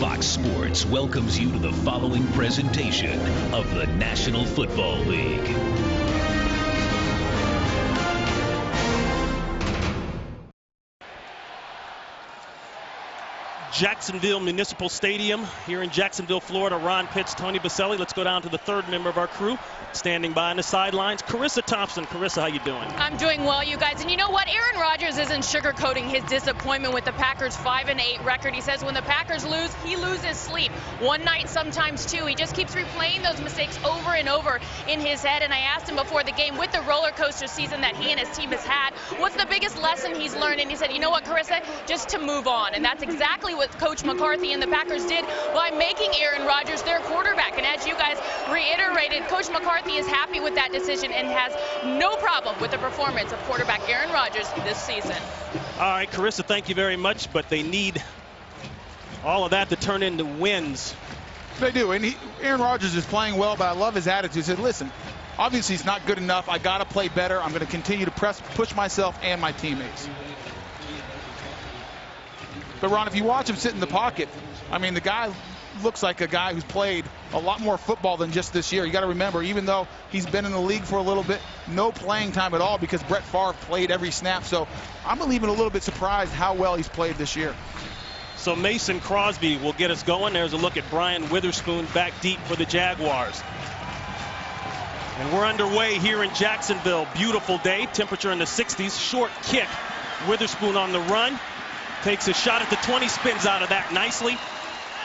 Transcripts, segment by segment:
Fox Sports welcomes you to the following presentation of the National Football League. Jacksonville Municipal Stadium here in Jacksonville, Florida. Ron Pitts, Tony Baselli. Let's go down to the third member of our crew standing by on the sidelines, Carissa Thompson. Carissa, how you doing? I'm doing well, you guys. And you know what? Aaron Rodgers isn't sugarcoating his disappointment with the Packers' 5-8 record. He says when the Packers lose, he loses sleep. One night, sometimes two. He just keeps replaying those mistakes over and over in his head. And I asked him before the game, with the roller coaster season that he and his team has had, what's the biggest lesson he's learned? And he said, you know what, Carissa? Just to move on. And that's exactly what Coach McCarthy and the Packers did by making Aaron Rodgers their quarterback. And as you guys reiterated, Coach McCarthy is happy with that decision and has no problem with the performance of quarterback Aaron Rodgers this season. All right, Carissa, thank you very much, but they need all of that to turn into wins. They do, and Aaron Rodgers is playing well, but I love his attitude. He said, listen, obviously it's not good enough. I got to play better. I'm going to continue to push myself and my teammates. But, Ron, if you watch him sit in the pocket, I mean, the guy looks like a guy who's played a lot more football than just this year. You got to remember, even though he's been in the league for a little bit, no playing time at all because Brett Favre played every snap. So I'm even a little bit surprised how well he's played this year. So Mason Crosby will get us going. There's a look at Brian Witherspoon back deep for the Jaguars. And we're underway here in Jacksonville. Beautiful day, temperature in the 60s. Short kick. Witherspoon on the run. Takes a shot at the 20, spins out of that nicely,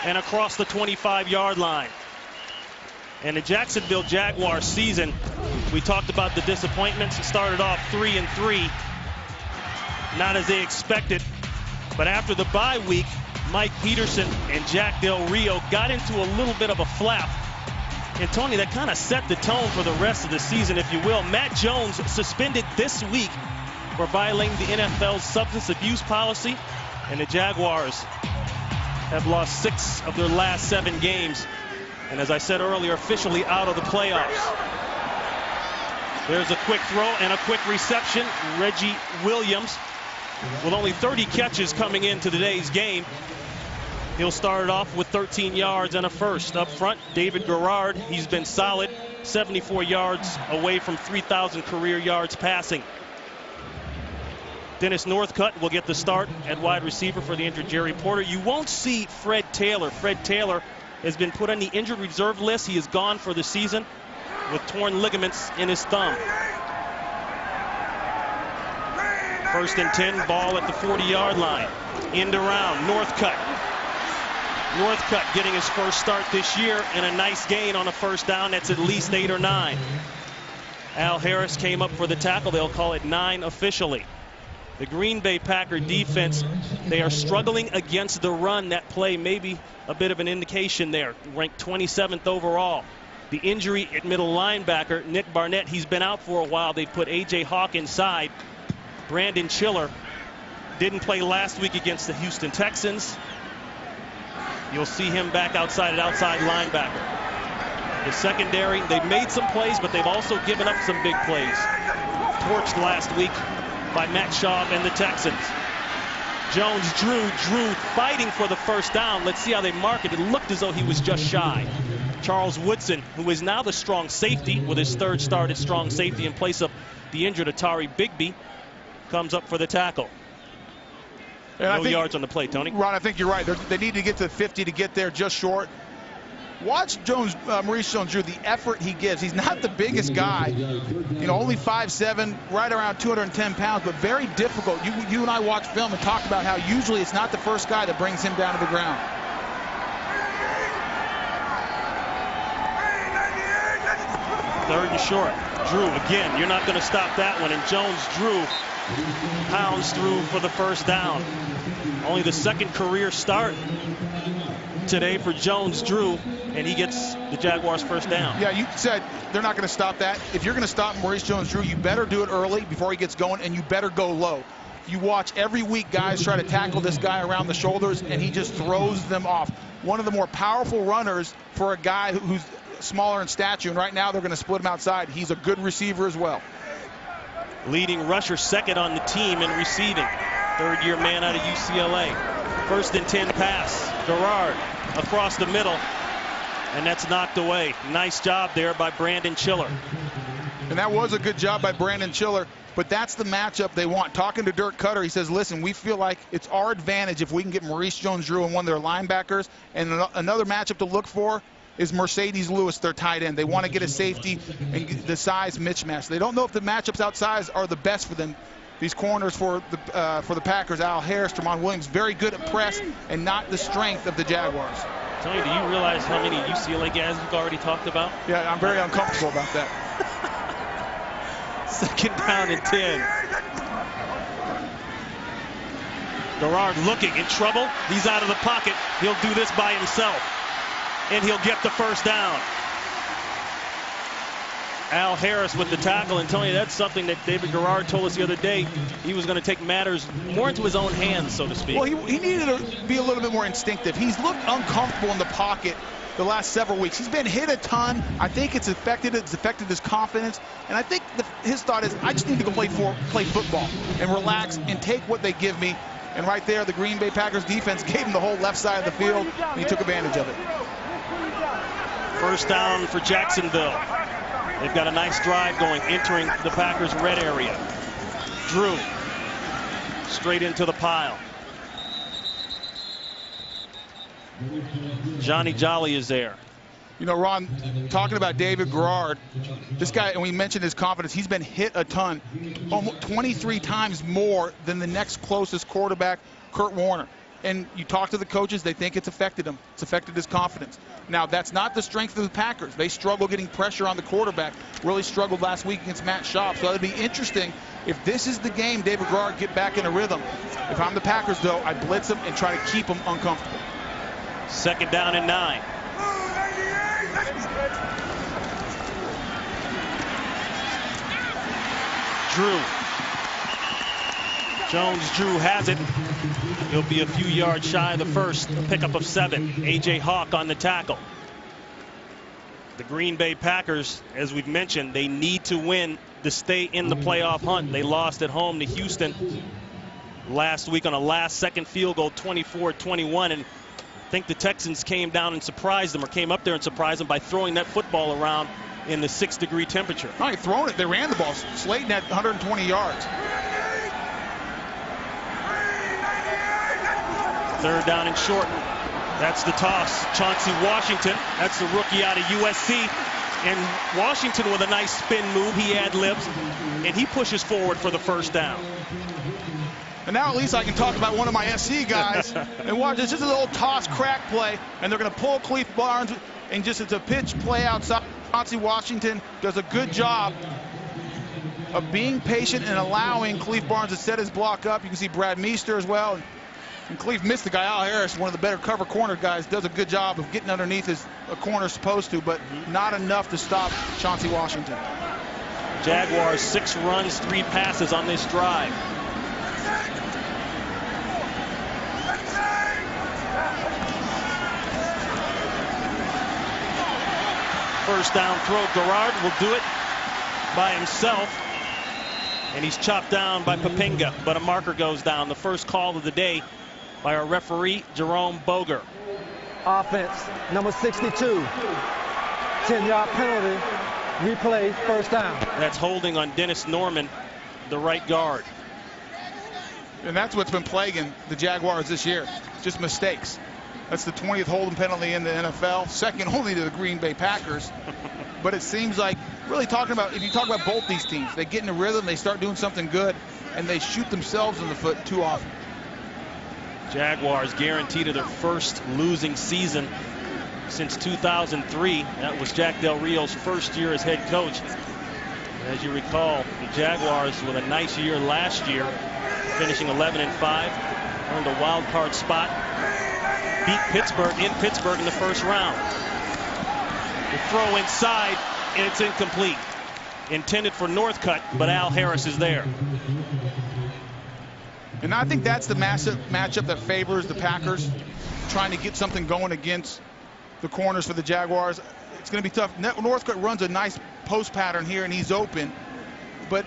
and across the 25-yard line. And the Jacksonville Jaguars season, we talked about the disappointments. It started off 3-3, not as they expected. But after the bye week, Mike Peterson and Jack Del Rio got into a little bit of a flap. And Tony, that kind of set the tone for the rest of the season, if you will. Matt Jones suspended this week for violating the NFL's substance abuse policy. And the Jaguars have lost 6 of their last 7 games. And as I said earlier, officially out of the playoffs. There's a quick throw and a quick reception. Reggie Williams, with only 30 catches coming into today's game, he'll start it off with 13 yards and a first. Up front, David Garrard, he's been solid, 74 yards away from 3,000 career yards passing. Dennis Northcutt will get the start at wide receiver for the injured Jerry Porter. You won't see Fred Taylor. Fred Taylor has been put on the injured reserve list. He is gone for the season with torn ligaments in his thumb. 1st and 10, ball at the 40-yard line. End around, Northcutt. Northcutt getting his first start this year and a nice gain on a first down. That's at least 8 or 9. Al Harris came up for the tackle. They'll call it 9 officially. The Green Bay Packer defense, they are struggling against the run. That play may be a bit of an indication there. Ranked 27th overall. The injury at middle linebacker, Nick Barnett, he's been out for a while. They put A.J. Hawk inside. Brandon Chiller didn't play last week against the Houston Texans. You'll see him back outside at outside linebacker. The secondary, they've made some plays, but they've also given up some big plays. Torched last week by Matt Schaub and the Texans. Jones Drew fighting for the first down. Let's see how they mark it. It looked as though he was just shy. Charles Woodson, who is now the strong safety with his 3rd start at strong safety in place of the injured Atari Bigby, comes up for the tackle. And no yards on the play, Tony. Ron, I think you're right. They need to get to the 50 to get there, just short. Watch Maurice Jones-Drew, the effort he gives. He's not the biggest guy, only 5'7", right around 210 pounds, but very difficult. You and I watch film and talk about how usually it's not the first guy that brings him down to the ground. Third and short. Drew, again, you're not going to stop that one. And Jones-Drew pounds through for the first down. Only the 2nd career start today for Jones-Drew, and he gets the Jaguars first down. Yeah, you said they're not going to stop that. If you're going to stop Maurice Jones-Drew, you better do it early before he gets going, and you better go low. You watch every week guys try to tackle this guy around the shoulders, and he just throws them off. One of the more powerful runners for a guy who's smaller in stature, and right now they're going to split him outside. He's a good receiver as well. Leading rusher, 2nd on the team in receiving. 3rd-year man out of UCLA. First and 10 pass. Garrard across the middle. And that's knocked away. Nice job there by Brandon Chiller. And that was a good job by Brandon Chiller. But that's the matchup they want. Talking to Dirk Cutter, he says, listen, we feel like it's our advantage if we can get Maurice Jones-Drew and one of their linebackers. And another matchup to look for is Mercedes Lewis, their tight end. They want to get a safety and the size mismatch. They don't know if the matchups outside are the best for them. These corners for the Packers, Al Harris, Tramon Williams, very good at press and not the strength of the Jaguars. Tony, do you realize how many UCLA guys we've already talked about? Yeah, I'm very uncomfortable about that. Second down and 10. Garrard looking in trouble. He's out of the pocket. He'll do this by himself. And he'll get the first down. Al Harris with the tackle. And Tony, that's something that David Garrard told us the other day. He was going to take matters more into his own hands, so to speak. Well, he needed to be a little bit more instinctive. He's looked uncomfortable in the pocket the last several weeks. He's been hit a ton. I think it's affected his confidence. And I think his thought is, I just need to go play football and relax and take what they give me. And right there, the Green Bay Packers defense gave him the whole left side of the field, and he took advantage of it. First down for Jacksonville. They've got a nice drive going, entering the Packers' red area. Drew, straight into the pile. Johnny Jolly is there. You know, Ron, talking about David Garrard, this guy, and we mentioned his confidence, he's been hit a ton, almost 23 times more than the next closest quarterback, Kurt Warner. And you talk to the coaches, they think it's affected him. It's affected his confidence. Now, that's not the strength of the Packers. They struggle getting pressure on the quarterback. Really struggled last week against Matt Schaub. So it'd be interesting if this is the game David Garrard get back in a rhythm. If I'm the Packers, though, I blitz him and try to keep him uncomfortable. Second down and 9. Drew. Jones-Drew has it. He'll be a few yards shy of the first, a pickup of 7. A.J. Hawk on the tackle. The Green Bay Packers, as we've mentioned, they need to win to stay in the playoff hunt. They lost at home to Houston last week on a last-second field goal, 24-21, and I think the Texans came down and surprised them, or came up there and surprised them by throwing that football around in the 6-degree temperature. No, he thrown it. They ran the ball. Slayton had 120 yards. Third down and short. That's the toss. Chauncey Washington. That's the rookie out of USC. And Washington with a nice spin move. He ad-libs, and he pushes forward for the first down. And now at least I can talk about one of my SC guys. And watch, it's just a little toss crack play, and they're going to pull Cleve Barnes, and just it's a pitch play outside. Chauncey Washington does a good job of being patient and allowing Cleve Barnes to set his block up. You can see Brad Meester as well. And Cleve missed the guy. Al Harris, one of the better cover corner guys, does a good job of getting underneath as a corner's supposed to, but not enough to stop Chauncey Washington. Jaguars 6 runs, 3 passes on this drive. First down throw. Garrard will do it by himself. And he's chopped down by Papinga, but a marker goes down. The first call of the day by our referee, Jerome Boger. Offense, number 62. 10-yard penalty. Replay, first down. That's holding on Dennis Norman, the right guard. And that's what's been plaguing the Jaguars this year. Just mistakes. That's the 20th holding penalty in the NFL, second only to the Green Bay Packers. But it seems like, really talking about, if you talk about both these teams, they get in a rhythm, they start doing something good, and they shoot themselves in the foot too often. Jaguars guaranteed to their first losing season since 2003. That was Jack Del Rio's first year as head coach. As you recall, the Jaguars with a nice year last year, finishing 11-5, earned a wild card spot, beat Pittsburgh in the first round. The throw inside, and it's incomplete. Intended for Northcutt, but Al Harris is there. And I think that's the matchup that favors the Packers, trying to get something going against the corners for the Jaguars. It's going to be tough. Northcutt runs a nice post pattern here, and he's open. But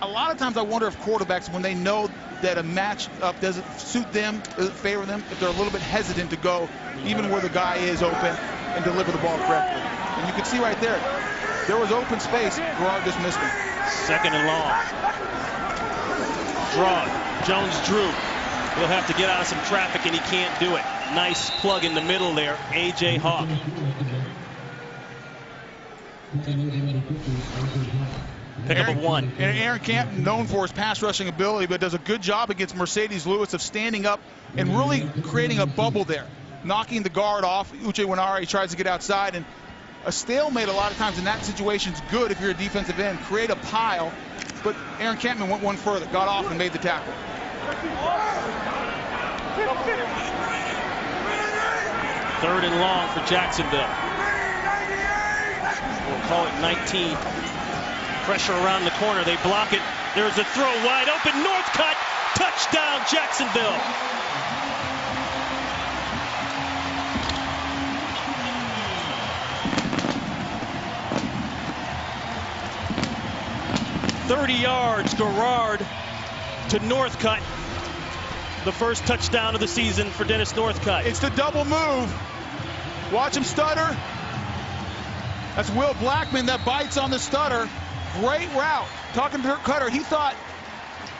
a lot of times I wonder if quarterbacks, when they know that a matchup doesn't suit them, doesn't favor them, if they're a little bit hesitant to go even where the guy is open and deliver the ball correctly. And you can see right there, there was open space. Garrard just missed him. 2nd and long. Draw. Jones-Drew will have to get out of some traffic, and he can't do it. Nice plug in the middle there, A.J. Hawk. Pick up a 1. And Aaron Campton, known for his pass rushing ability, but does a good job against Mercedes Lewis of standing up and really creating a bubble there, knocking the guard off. Uche Winari tries to get outside, and a stalemate a lot of times in that situation is good if you're a defensive end. Create a pile, but Aaron Campton went one further, got off and made the tackle. 3rd and long for Jacksonville. We'll call it 19. Pressure around the corner. They block it. There's a throw wide open. Northcutt. Touchdown, Jacksonville. $30 yards. Garrard to Northcutt. The first touchdown of the season for Dennis Northcutt. It's the double move. Watch him stutter. That's Will Blackman that bites on the stutter. Great route. Talking to Dirk Cutter, he thought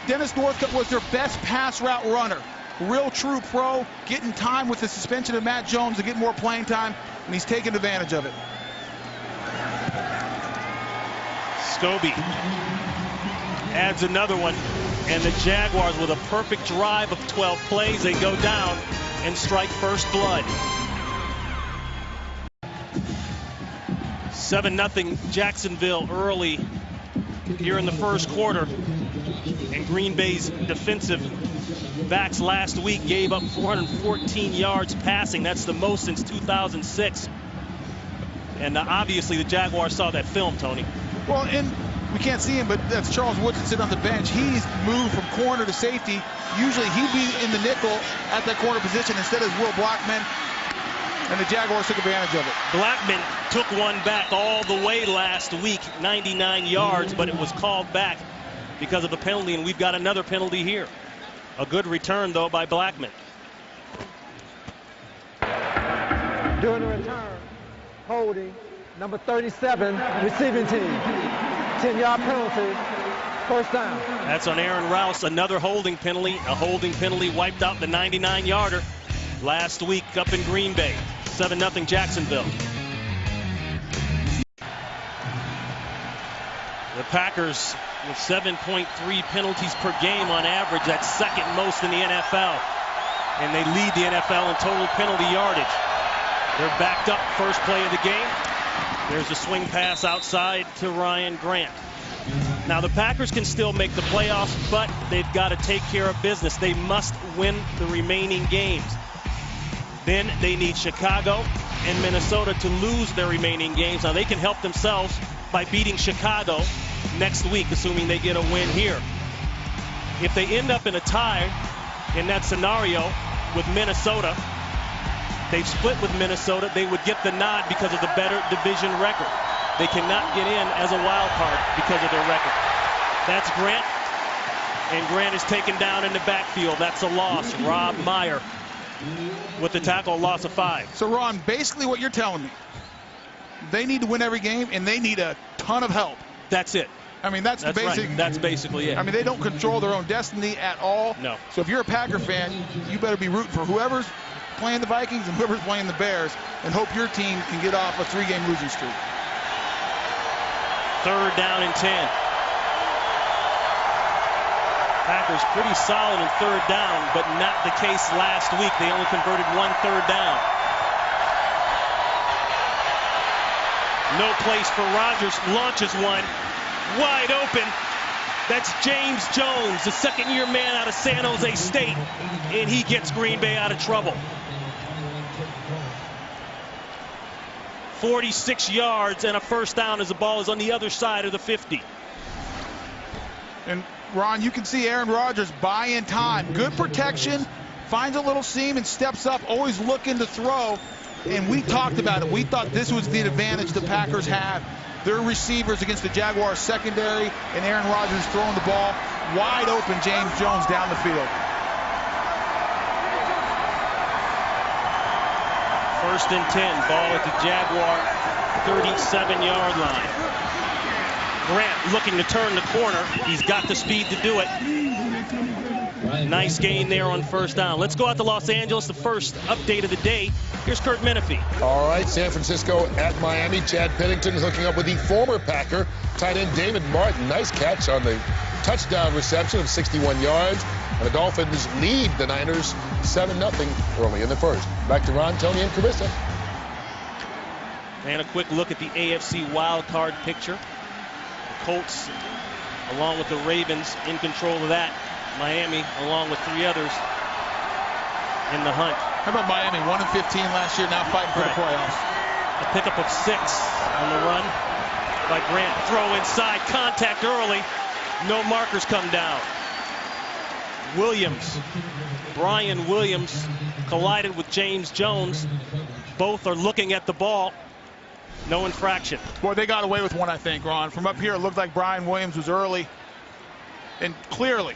Dennis Northcutt was their best pass route runner. Real true pro, getting time with the suspension of Matt Jones to get more playing time, and he's taking advantage of it. Scobie adds another one, and the Jaguars, with a perfect drive of 12 plays, they go down and strike first blood. 7-0 Jacksonville early here in the first quarter. And Green Bay's defensive backs last week gave up 414 yards passing. That's the most since 2006. And obviously the Jaguars saw that film, Tony. Well, and we can't see him, but that's Charles Woodson sitting on the bench. He's moved from corner to safety. Usually he'd be in the nickel at that corner position instead of Will Blackman. And the Jaguars took advantage of it. Blackman took one back all the way last week, 99 yards, but it was called back because of the penalty, and we've got another penalty here. A good return, though, by Blackman. During the return, holding, number 37, receiving team. 10-yard penalty, first down. That's on Aaron Rouse, another holding penalty. A holding penalty wiped out the 99-yarder last week up in Green Bay. 7-0 Jacksonville. The Packers with 7.3 penalties per game on average. That's second most in the NFL. And they lead the NFL in total penalty yardage. They're backed up first play of the game. There's a swing pass outside to Ryan Grant. Now the Packers can still make the playoffs, but they've got to take care of business. They must win the remaining games. Then they need Chicago and Minnesota to lose their remaining games. Now they can help themselves by beating Chicago next week, assuming they get a win here. If they end up in a tie in that scenario with Minnesota, they've split with Minnesota, they would get the nod because of the better division record. They cannot get in as a wild card because of their record. That's Grant, and Grant is taken down in the backfield. That's a loss. Rob Meyer with the tackle, loss of 5. So, Ron, basically what you're telling me, they need to win every game, and they need a ton of help. That's it. I mean, that's the basic. Right. That's basically it. I mean, they don't control their own destiny at all. No. So if you're a Packer fan, you better be rooting for whoever's playing the Vikings and whoever's playing the Bears, and hope your team can get off a 3-game losing streak. 3rd down and 10. Packers pretty solid in 3rd down, but not the case last week. They only converted 1 3rd down. No place for Rodgers. Launches one. Wide open. That's James Jones, the second-year man out of San Jose State, and he gets Green Bay out of trouble. 46 yards and a first down as the ball is on the other side of the 50. And Ron, you can see Aaron Rodgers buying time. Good protection, finds a little seam and steps up, always looking to throw. And we talked about it. We thought this was the advantage the Packers have. Their receivers against the Jaguars secondary, and Aaron Rodgers throwing the ball wide open, James Jones down the field. First and 10, ball at the Jaguar 37-yard line. Grant looking to turn the corner. He's got the speed to do it. Nice gain there on first down. Let's go out to Los Angeles, the first update of the day. Here's Kurt Menefee. All right, San Francisco at Miami. Chad Pennington is hooking up with the former Packer tight end David Martin. Nice catch on the touchdown reception of 61 yards. And the Dolphins lead the Niners 7-0 early in the first. Back to Ron, Tony, and Carissa. And a quick look at the AFC wildcard picture. The Colts, along with the Ravens, in control of that. Miami, along with 3 others, in the hunt. How about Miami? 1-15 last year, now fighting for the playoffs. A pickup of 6 on the run by Grant. Throw inside, contact early. No markers come down. Williams, Brian Williams, collided with James Jones. Both are looking at the ball. No infraction. Boy, they got away with one, I think, Ron. From up here, it looked like Brian Williams was early. And clearly,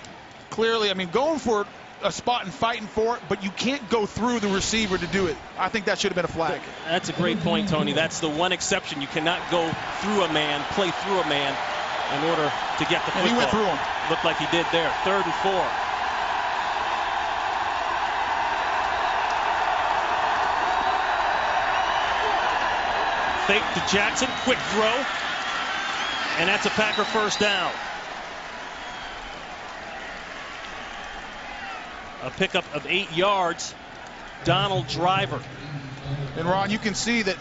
I mean, going for a spot and fighting for it, but you can't go through the receiver to do it. I think that should have been a flag. That's a great point, Tony. That's the one exception. You cannot go through a man, play through a man, in order to get the football. And he went through him. Looked like he did there. 3rd and 4. Fake to Jackson, quick throw, and that's a Packer first down. A pickup of 8 yards. Donald Driver. And Ron, you can see that,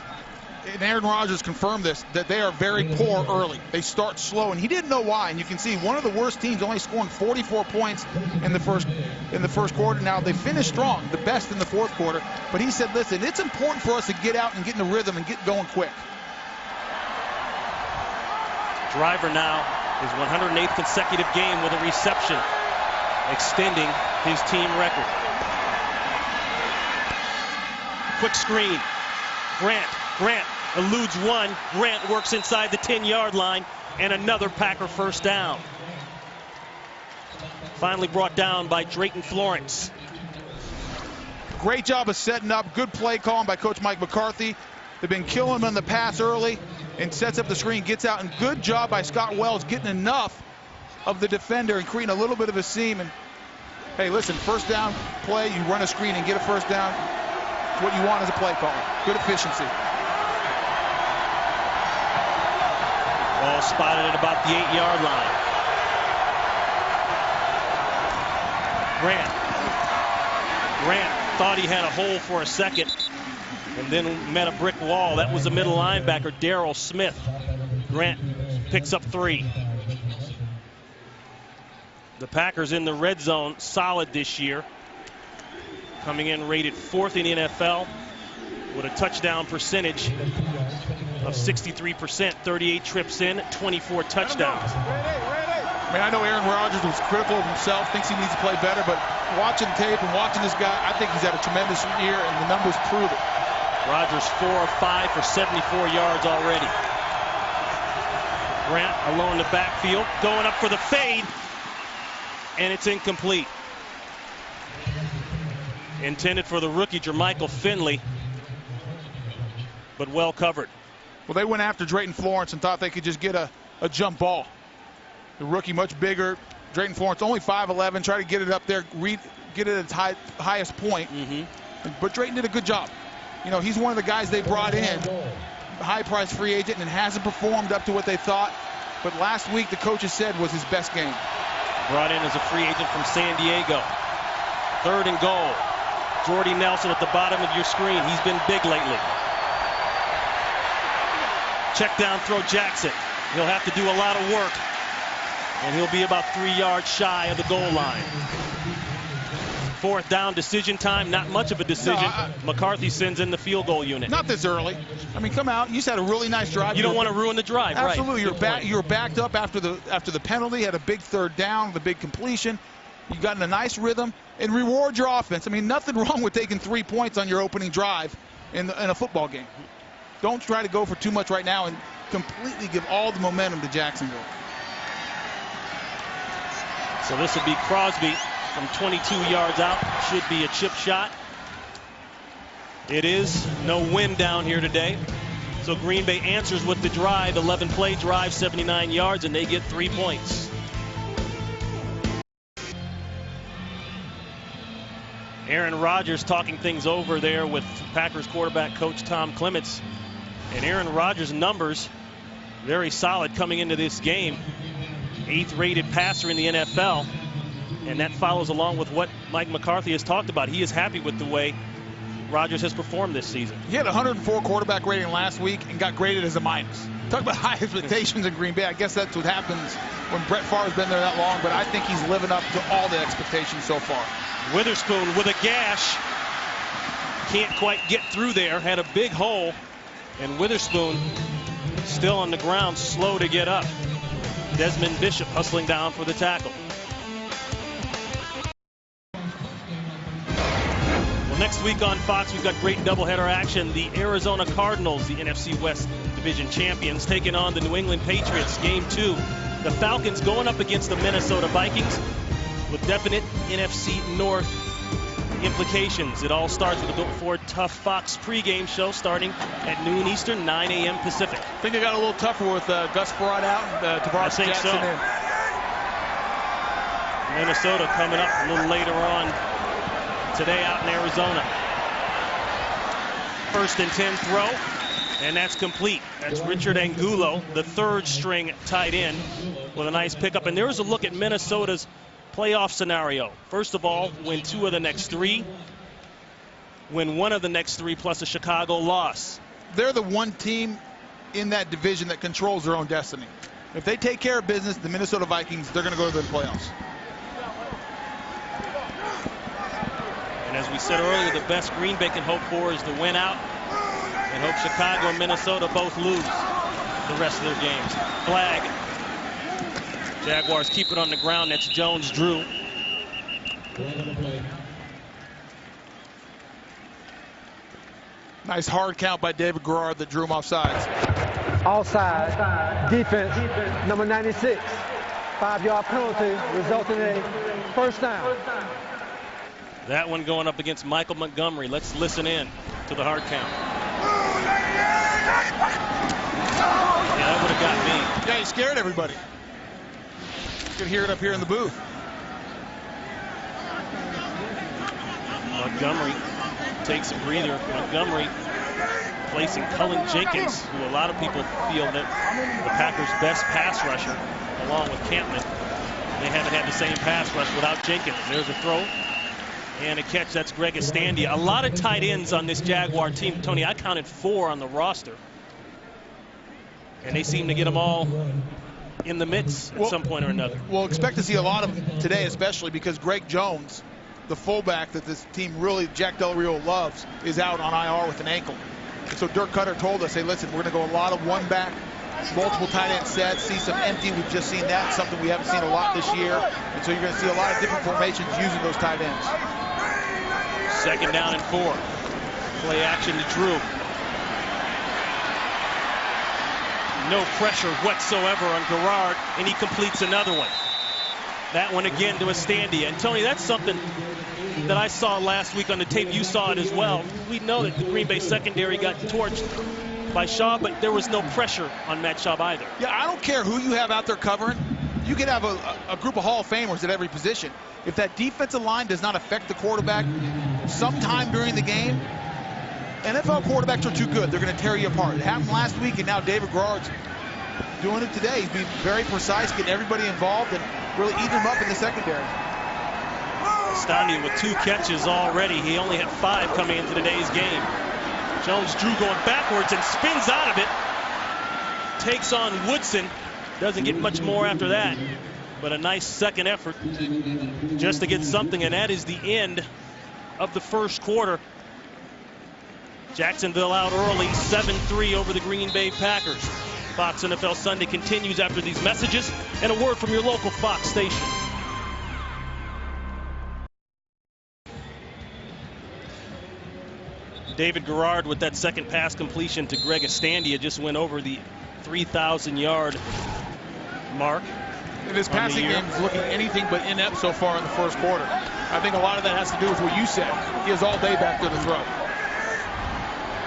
and Aaron Rodgers confirmed this, that they are very poor early. They start slow, and he didn't know why. And you can see one of the worst teams only scoring 44 points in the first quarter. Now they finished strong, the best in the 4th quarter. But he said, listen, it's important for us to get out and get in the rhythm and get going quick. Driver now his 108th consecutive game with a reception, extending his team record. Quick screen. Grant eludes one. Grant works inside the 10-yard line, and another Packer first down. Finally brought down by Drayton Florence. Great job of setting up. Good play calling by Coach Mike McCarthy. They've been killing him on the pass early and sets up the screen, gets out, and good job by Scott Wells getting enough of the defender and creating a little bit of a seam. And hey, listen, first down play, you run a screen and get a first down. It's what you want as a play caller. Good efficiency. Ball spotted at about the 8-yard line. Grant thought he had a hole for a second and then met a brick wall. That was the middle linebacker, Darrell Smith. Grant picks up 3. The Packers in the red zone, solid this year. Coming in rated 4th in the NFL with a touchdown percentage of 63%, 38 trips in, 24 touchdowns. I mean, I know Aaron Rodgers was critical of himself, thinks he needs to play better, but watching tape and watching this guy, I think he's had a tremendous year, and the numbers prove it. Rodgers 4 of 5 for 74 yards already. Grant alone in the backfield, going up for the fade, and it's incomplete. Intended for the rookie Jermichael Finley, but well covered. Well, they went after Drayton Florence and thought they could just get a jump ball. The rookie much bigger. Drayton Florence only 5'11", try to get it up there, get it at its highest point. But Drayton did a good job. You know, he's one of the guys they brought in, high-priced free agent, and hasn't performed up to what they thought. But last week, the coaches said was his best game. Brought in as a free agent from San Diego. 3rd and goal. Jordy Nelson at the bottom of your screen. He's been big lately. Check down throw Jackson. He'll have to do a lot of work, and he'll be about 3 yards shy of the goal line. 4th down, decision time. Not much of a decision. No, McCarthy sends in the field goal unit. Not this early. I mean, come out. You just had a really nice drive. You don't want to ruin the drive, absolutely. Right? You're backed up after the penalty. Had a big 3rd down, the big completion. You got in a nice rhythm and reward your offense. I mean, nothing wrong with taking 3 points on your opening drive in a football game. Don't try to go for too much right now and completely give all the momentum to Jacksonville. So this will be Crosby from 22 yards out. Should be a chip shot. It is no wind down here today. So Green Bay answers with the drive, 11-play drive, 79 yards, and they get 3 points. Aaron Rodgers talking things over there with Packers quarterback coach Tom Clements. And Aaron Rodgers' numbers very solid coming into this game. 8th rated passer in the NFL. And that follows along with what Mike McCarthy has talked about. He is happy with the way Rodgers has performed this season. He had 104 quarterback rating last week and got graded as a minus. Talk about high expectations in Green Bay. I guess that's what happens when Brett Favre's been there that long, but I think he's living up to all the expectations so far. Witherspoon with a gash. Can't quite get through there. Had a big hole. And Witherspoon still on the ground, slow to get up. Desmond Bishop hustling down for the tackle. Well, next week on Fox, we've got great doubleheader action. The Arizona Cardinals, the NFC West Division champions, taking on the New England Patriots. Game 2. The Falcons going up against the Minnesota Vikings with definite NFC North implications. It all starts with the Built Ford Tough Fox pregame show starting at noon Eastern, 9 a.m. Pacific. I think it got a little tougher with Gus Frerotte out and Tavares Jackson so. in. Minnesota coming up a little later on today out in Arizona. 1st and 10 throw, and that's complete. That's Richard Angulo, the 3rd string tight end, with a nice pickup. And there's a look at Minnesota's playoff scenario. First of all, win 2 of the next 3. Win 1 of the next 3 plus a Chicago loss. They're the one team in that division that controls their own destiny. If they take care of business, the Minnesota Vikings, they're going to go to the playoffs. And as we said earlier, the best Green Bay can hope for is to win out and hope Chicago and Minnesota both lose the rest of their games. Flag. Jaguars keep it on the ground. That's Jones-Drew. Nice hard count by David Garrard that drew him offsides. Offside. Defense, number 96. 5-yard penalty, resulting in a first down. That one going up against Michael Montgomery. Let's listen in to the hard count. Yeah, that would have got me. Yeah, he scared everybody. You can hear it up here in the booth. Montgomery takes a breather. Montgomery placing Cullen Jenkins, who a lot of people feel that the Packers' best pass rusher, along with Cantlin. They haven't had the same pass rush without Jenkins. There's a throw and a catch. That's Greg Estandia. A lot of tight ends on this Jaguar team. Tony, I counted 4 on the roster. And they seem to get them all in the mix at some point or another. We'll expect to see a lot of them today, especially because Greg Jones, the fullback that this team really, Jack Del Rio loves, is out on IR with an ankle. And so Dirk Cutter told us, hey, listen, we're going to go a lot of one back, multiple tight end sets, see some empty. We've just seen that, something we haven't seen a lot this year. And so you're going to see a lot of different formations using those tight ends. 2nd down and 4. Play action to Drew. No pressure whatsoever on Garrard, and he completes another one. That one again to Estandia. And Tony, that's something that I saw last week on the tape. You saw it as well. We know that the Green Bay secondary got torched by Shaw, but there was no pressure on Matt Schaub either. Yeah, I don't care who you have out there covering. You can have a group of Hall of Famers at every position. If that defensive line does not affect the quarterback sometime during the game, NFL quarterbacks are too good. They're going to tear you apart. It happened last week, and now David Garrard's doing it today. He's being very precise, getting everybody involved, and really eating them up in the secondary. Estandia with 2 catches already. He only had 5 coming into today's game. Jones-Drew going backwards and spins out of it. Takes on Woodson. Doesn't get much more after that. But a nice second effort just to get something, and that is the end of the first quarter. Jacksonville out early, 7-3 over the Green Bay Packers. Fox NFL Sunday continues after these messages and a word from your local Fox station. David Garrard with that second pass completion to Greg Estandia just went over the 3,000-yard mark. And his passing game is looking anything but inept so far in the first quarter. I think a lot of that has to do with what you said. He has all day back there to throw.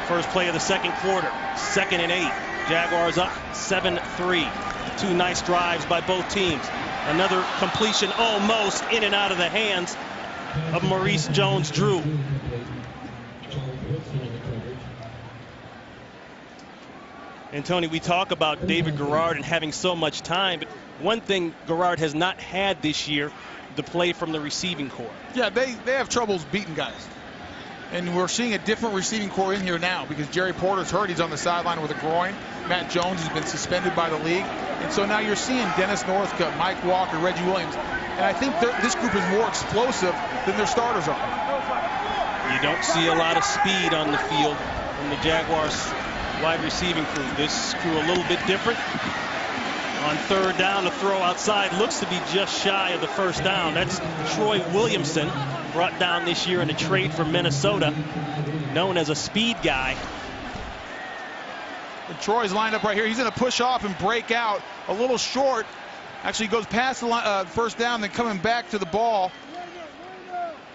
First play of the second quarter, 2nd and 8. Jaguars up 7-3. 2 nice drives by both teams. Another completion almost in and out of the hands of Maurice Jones-Drew. And Tony, we talk about David Garrard and having so much time, but one thing Garrard has not had this year, the play from the receiving corps. Yeah, they have troubles beating guys. And we're seeing a different receiving corps in here now because Jerry Porter's hurt. He's on the sideline with a groin. Matt Jones has been suspended by the league. And so now you're seeing Dennis Northcutt, Mike Walker, Reggie Williams. And I think this group is more explosive than their starters are. You don't see a lot of speed on the field from the Jaguars wide receiving crew. This crew a little bit different. On 3rd down, the throw outside looks to be just shy of the 1st down. That's Troy Williamson, brought down this year in a trade from Minnesota, known as a speed guy. And Troy's lined up right here. He's going to push off and break out a little short. Actually goes past the 1st down, then coming back to the ball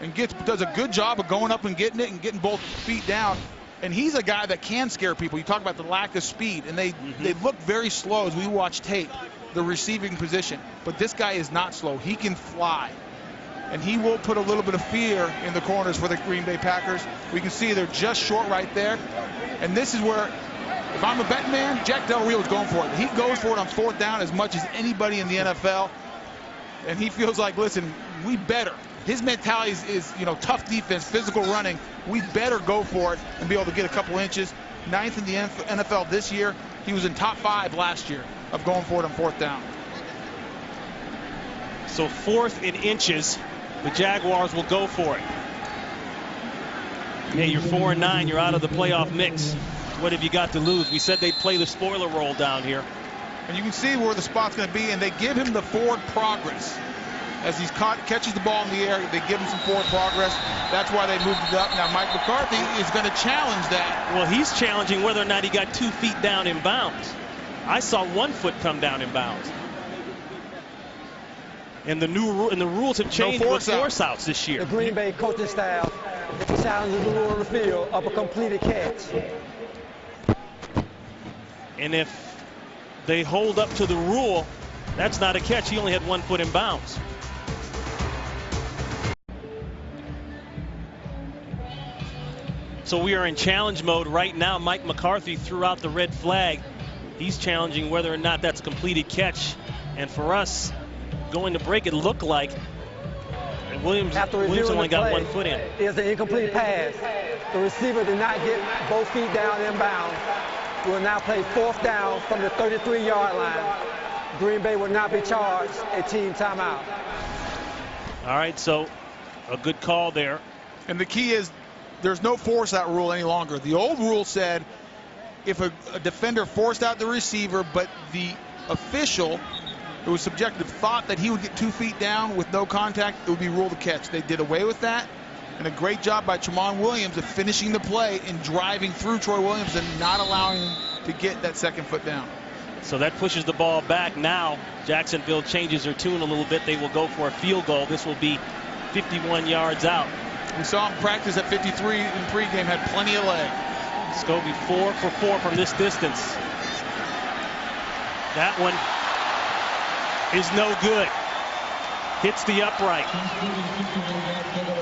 and does a good job of going up and getting it and getting both feet down. And he's a guy that can scare people. You talk about the lack of speed, and they look very slow as we watch tape, the receiving position. But this guy is not slow. He can fly. And he will put a little bit of fear in the corners for the Green Bay Packers. We can see they're just short right there. And this is where, if I'm a betting man, Jack Del Rio is going for it. He goes for it on 4th down as much as anybody in the NFL. And he feels like, listen, we better. His mentality is, you know, tough defense, physical running. We better go for it and be able to get a couple inches. 9th in the NFL this year. He was in top 5 last year of going for it on 4th down. So 4th in inches, the Jaguars will go for it. Hey, you're 4-9. You're out of the playoff mix. What have you got to lose? We said they'd play the spoiler roll down here. And you can see where the spot's going to be, and they give him the forward progress. As he catches the ball in the air, they give him some forward progress. That's why they moved it up. Now Mike McCarthy is going to challenge that. Well, he's challenging whether or not he got 2 feet down in bounds. I saw 1 foot come down in bounds. And the rules have changed with force outs this year. The Green Bay coaching staff challenges the rule on the field of a completed catch. And if they hold up to the rule, that's not a catch. He only had 1 foot in bounds. So we are in challenge mode right now. Mike McCarthy threw out the red flag. He's challenging whether or not that's a completed catch. And for us, going to break, it looked like Williams only got 1 foot in. It's an incomplete pass. The receiver did not get both feet down in bounds. We will now play 4th down from the 33-yard line. Green Bay will not be charged a team timeout. All right, so a good call there. And the key is there's no force out rule any longer. The old rule said if a defender forced out the receiver, but the official who was subjective thought that he would get 2 feet down with no contact, it would be ruled a catch. They did away with that. And a great job by Tramon Williams of finishing the play and driving through Troy Williams and not allowing him to get that 2nd foot down. So that pushes the ball back. Now Jacksonville changes their tune a little bit. They will go for a field goal. This will be 51 yards out. We saw him practice at 53 in pregame, had plenty of leg. Scobie 4 for 4 from this distance. That one is no good. Hits the upright.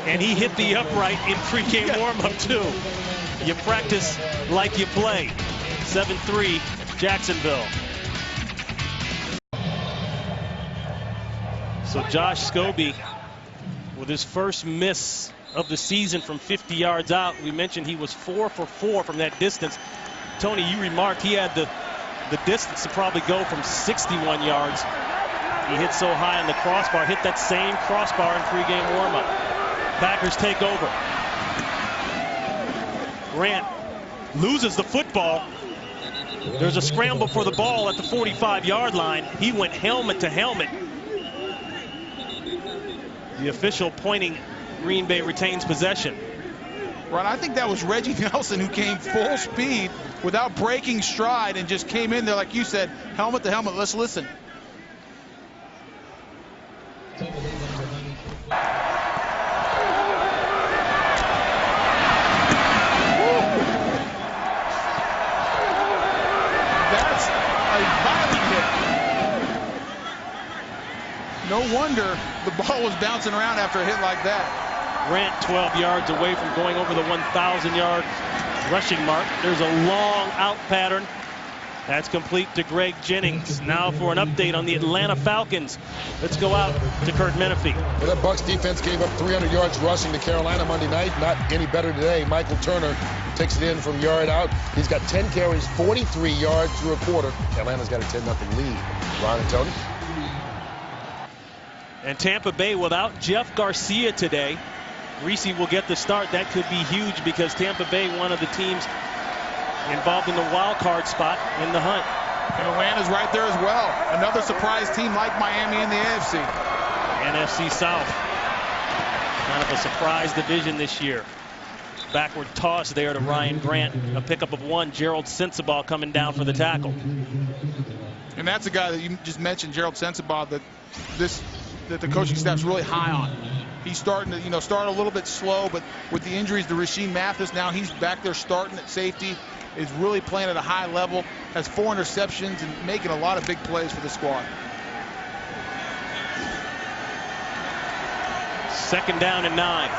And he hit the upright in pregame warm-up too. You practice like you play. 7-3 Jacksonville. So Josh Scobie with his first miss of the season from 50 yards out. We mentioned he was 4 for 4 from that distance. Tony, you remarked he had the distance to probably go from 61 yards. He hit so high on the crossbar, hit that same crossbar in pregame warm-up. Packers take over. Grant loses the football. There's a scramble for the ball at the 45-yard line. He went helmet to helmet. The official pointing Green Bay retains possession. Ron, I think that was Reggie Nelson who came full speed without breaking stride and just came in there, like you said, helmet to helmet. Let's listen. That's a violent hit. No wonder the ball was bouncing around after a hit like that. Grant 12 yards away from going over the 1,000-yard rushing mark. There's a long out pattern. That's complete to Greg Jennings. Now for an update on the Atlanta Falcons. Let's go out to Kurt Menefee. Well, that Bucs defense gave up 300 yards rushing to Carolina Monday night. Not any better today. Michael Turner takes it in from yard out. He's got 10 carries, 43 yards through a quarter. Atlanta's got a 10-0 lead. Ron and Tony. And Tampa Bay without Jeff Garcia today. Reese will get the start. That could be huge because Tampa Bay, one of the teams involved in the wild card spot in the hunt. And Atlanta's right there as well. Another surprise team like Miami in the AFC. NFC South. Kind of a surprise division this year. Backward toss there to Ryan Grant. A pickup of one. Gerald Sensabaugh coming down for the tackle. And that's a guy that you just mentioned, Gerald Sensabaugh, that the coaching staff's really high on. He's starting to, start a little bit slow, but with the injuries to Rasheed Mathis, now he's back there starting at safety, is really playing at a high level, has 4 interceptions and making a lot of big plays for the squad. Second down and 9.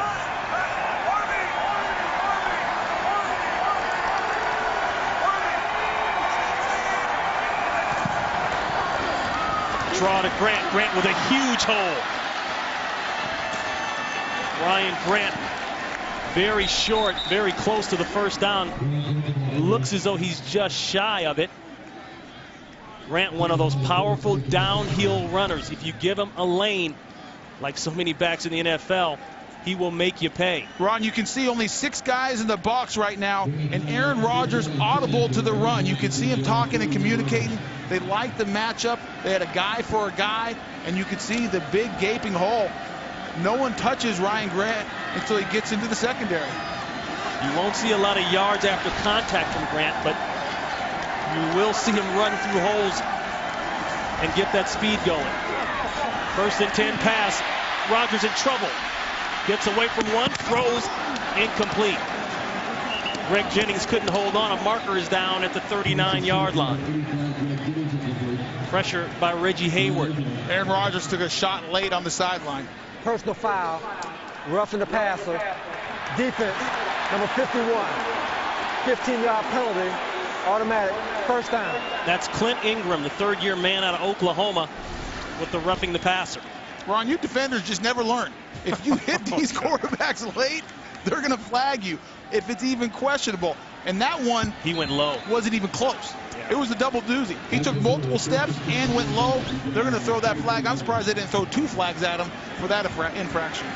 Draw to Grant. Grant with a huge hole. Ryan Grant, very short, very close to the first down. Looks as though he's just shy of it. Grant, one of those powerful downhill runners. If you give him a lane, like so many backs in the NFL, he will make you pay. Ron, you can see only 6 guys in the box right now, and Aaron Rodgers audible to the run. You can see him talking and communicating. They like the matchup. They had a guy for a guy, and you can see the big gaping hole. No one touches Ryan Grant until he gets into the secondary. You won't see a lot of yards after contact from Grant, but you will see him run through holes and get that speed going. First and 10 pass. Rodgers in trouble. Gets away from one, throws incomplete. Greg Jennings couldn't hold on. A marker is down at the 39-yard line. Pressure by Reggie Hayward. Aaron Rodgers took a shot late on the sideline. Personal foul, roughing the passer. Defense, number 51. 15-yard penalty, automatic, first down. That's Clint Ingram, the third-year man out of Oklahoma, with the roughing the passer. Ron, you defenders just never learn. If you hit these quarterbacks late, they're going to flag you if it's even questionable. And that one, he went low. Wasn't even close. Yeah. It was a double doozy. He took multiple steps and went low. They're going to throw that flag. I'm surprised they didn't throw 2 flags at him for that infraction.